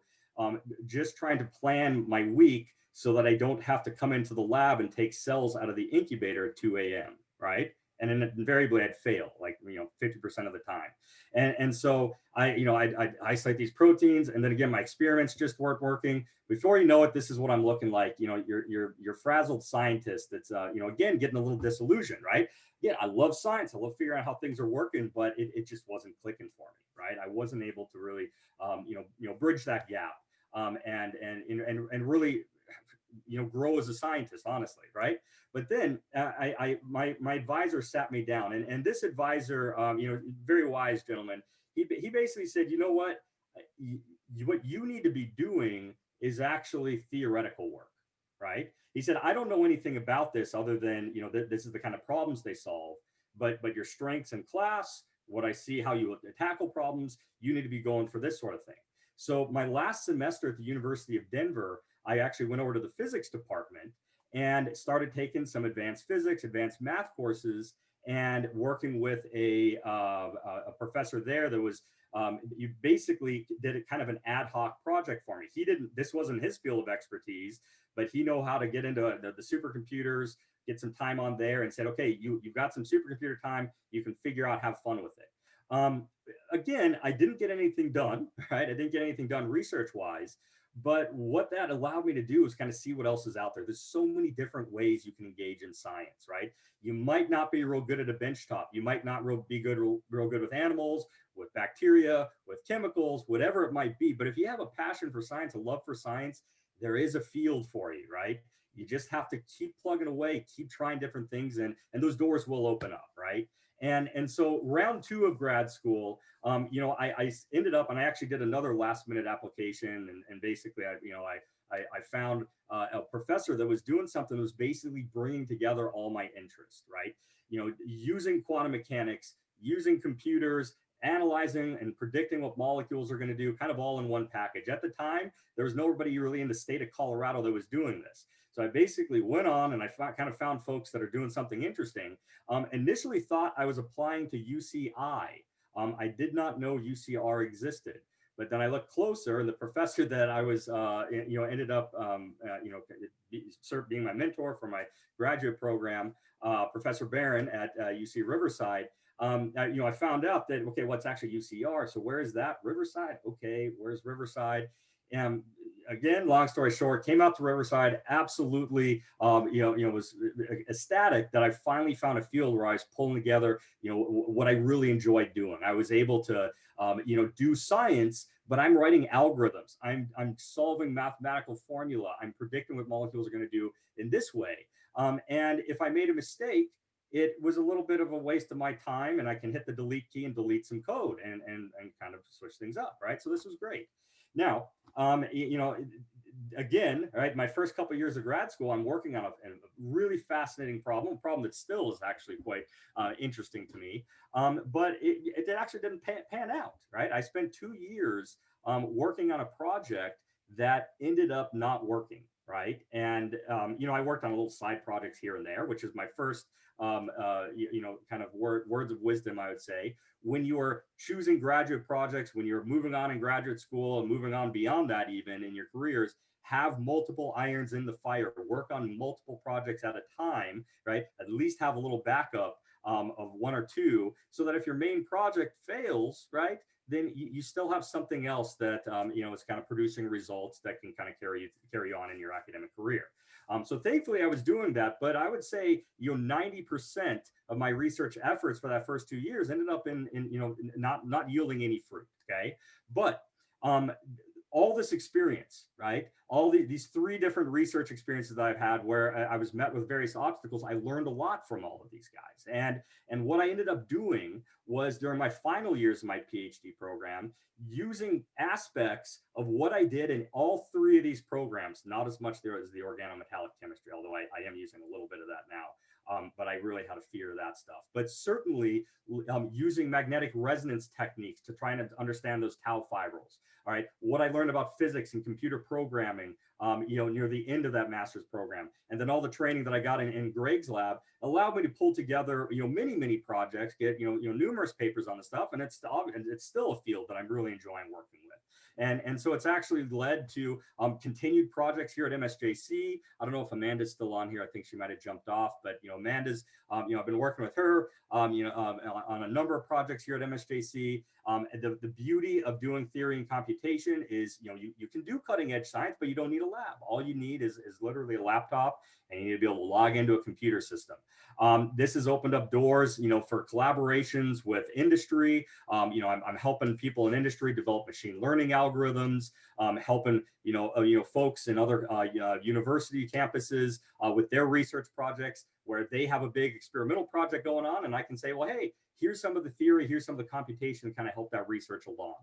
just trying to plan my week so that I don't have to come into the lab and take cells out of the incubator at 2 a.m. right? And then invariably I'd fail, like 50% of the time. And so I isolate these proteins, and then again my experiments just weren't working. Before you know it, this is what I'm looking like. You're frazzled scientist that's again getting a little disillusioned, right? Yeah, I love science. I love figuring out how things are working, but it just wasn't clicking for me, right? I wasn't able to really bridge that gap. And really grow as a scientist, honestly, right? But then my advisor sat me down, and this advisor, very wise gentleman, he basically said, you know what you need to be doing is actually theoretical work, right? He said, I don't know anything about this other than this is the kind of problems they solve, but your strengths in class, what I see how you tackle problems, you need to be going for this sort of thing. So my last semester at the University of Denver, I actually went over to the physics department and started taking some advanced physics, advanced math courses, and working with a professor there that was, you basically did a kind of an ad hoc project for me. This wasn't his field of expertise, but he knew how to get into the supercomputers, get some time on there, and said, okay, you've got some supercomputer time, you can figure out, have fun with it. Again, I didn't get anything done, right? I didn't get anything done research-wise, but what that allowed me to do is kind of see what else is out there. There's so many different ways you can engage in science, right? You might not be real good at a benchtop. You might not be real good with animals, with bacteria, with chemicals, whatever it might be. But if you have a passion for science, a love for science, there is a field for you, right? You just have to keep plugging away, keep trying different things, and those doors will open up, right? And so round 2 of grad school, I ended up, and I actually did another last minute application, and basically I found a professor that was doing something that was basically bringing together all my interests, right? Using quantum mechanics, using computers, analyzing and predicting what molecules are going to do, kind of all in one package. At the time, there was nobody really in the state of Colorado that was doing this. So I basically went on and I kind of found folks that are doing something interesting. Initially thought I was applying to UCI. I did not know UCR existed. But then I looked closer, and the professor that I was, ended up, being my mentor for my graduate program, Professor Barron at UC Riverside. I found out that, okay, what's actually UCR? So where is that? Riverside. Okay, where's Riverside? And again, long story short, came out to Riverside, absolutely, was ecstatic that I finally found a field where I was pulling together, what I really enjoyed doing. I was able to, do science, but I'm writing algorithms. I'm solving mathematical formula. I'm predicting what molecules are going to do in this way. And if I made a mistake, it was a little bit of a waste of my time, and I can hit the delete key and delete some code and kind of switch things up, right? So this was great. Now, you know, again, right, my first couple of years of grad school, I'm working on a really fascinating problem, a problem that still is actually quite interesting to me, but it actually didn't pan out, right? I spent 2 years working on a project that ended up not working, right? And, you know, I worked on little side projects here and there, which is my first, you know, kind of words of wisdom, I would say. When you are choosing graduate projects, when you're moving on in graduate school and moving on beyond that, even in your careers, have multiple irons in the fire, work on multiple projects at a time, right? At least have a little backup of 1 or 2, so that if your main project fails, right, then you still have something else that you know, is kind of producing results that can kind of carry on in your academic career. So thankfully I was doing that, but I would say, you know, 90% of my research efforts for that first 2 years ended up in you know, not yielding any fruit. Okay, but all this experience, right? All these 3 different research experiences that I've had where I was met with various obstacles, I learned a lot from all of these guys. And what I ended up doing was, during my final years of my PhD program, using aspects of what I did in all 3 of these programs, not as much there as the organometallic chemistry, although I am using a little bit of that now. But I really had a fear of that stuff. But certainly using magnetic resonance techniques to try and understand those tau fibrils. All right, what I learned about physics and computer programming, you know, near the end of that master's program, and then all the training that I got in Greg's lab allowed me to pull together, you know, many projects, get you know numerous papers on the stuff, and it's still a field that I'm really enjoying working with. And so it's actually led to continued projects here at MSJC. I don't know if Amanda's still on here. I think she might have jumped off, but you know, Amanda's, you know, I've been working with her, you know, on a number of projects here at MSJC. The beauty of doing theory and computation is, you know, you can do cutting edge science, but you don't need a lab. All you need is literally a laptop, and you need to be able to log into a computer system. This has opened up doors, you know, for collaborations with industry. You know, I'm helping people in industry develop machine learning algorithms, helping, you know, folks in other university campuses with their research projects where they have a big experimental project going on, and I can say, well, hey, here's some of the theory, here's some of the computation to kind of help that research along.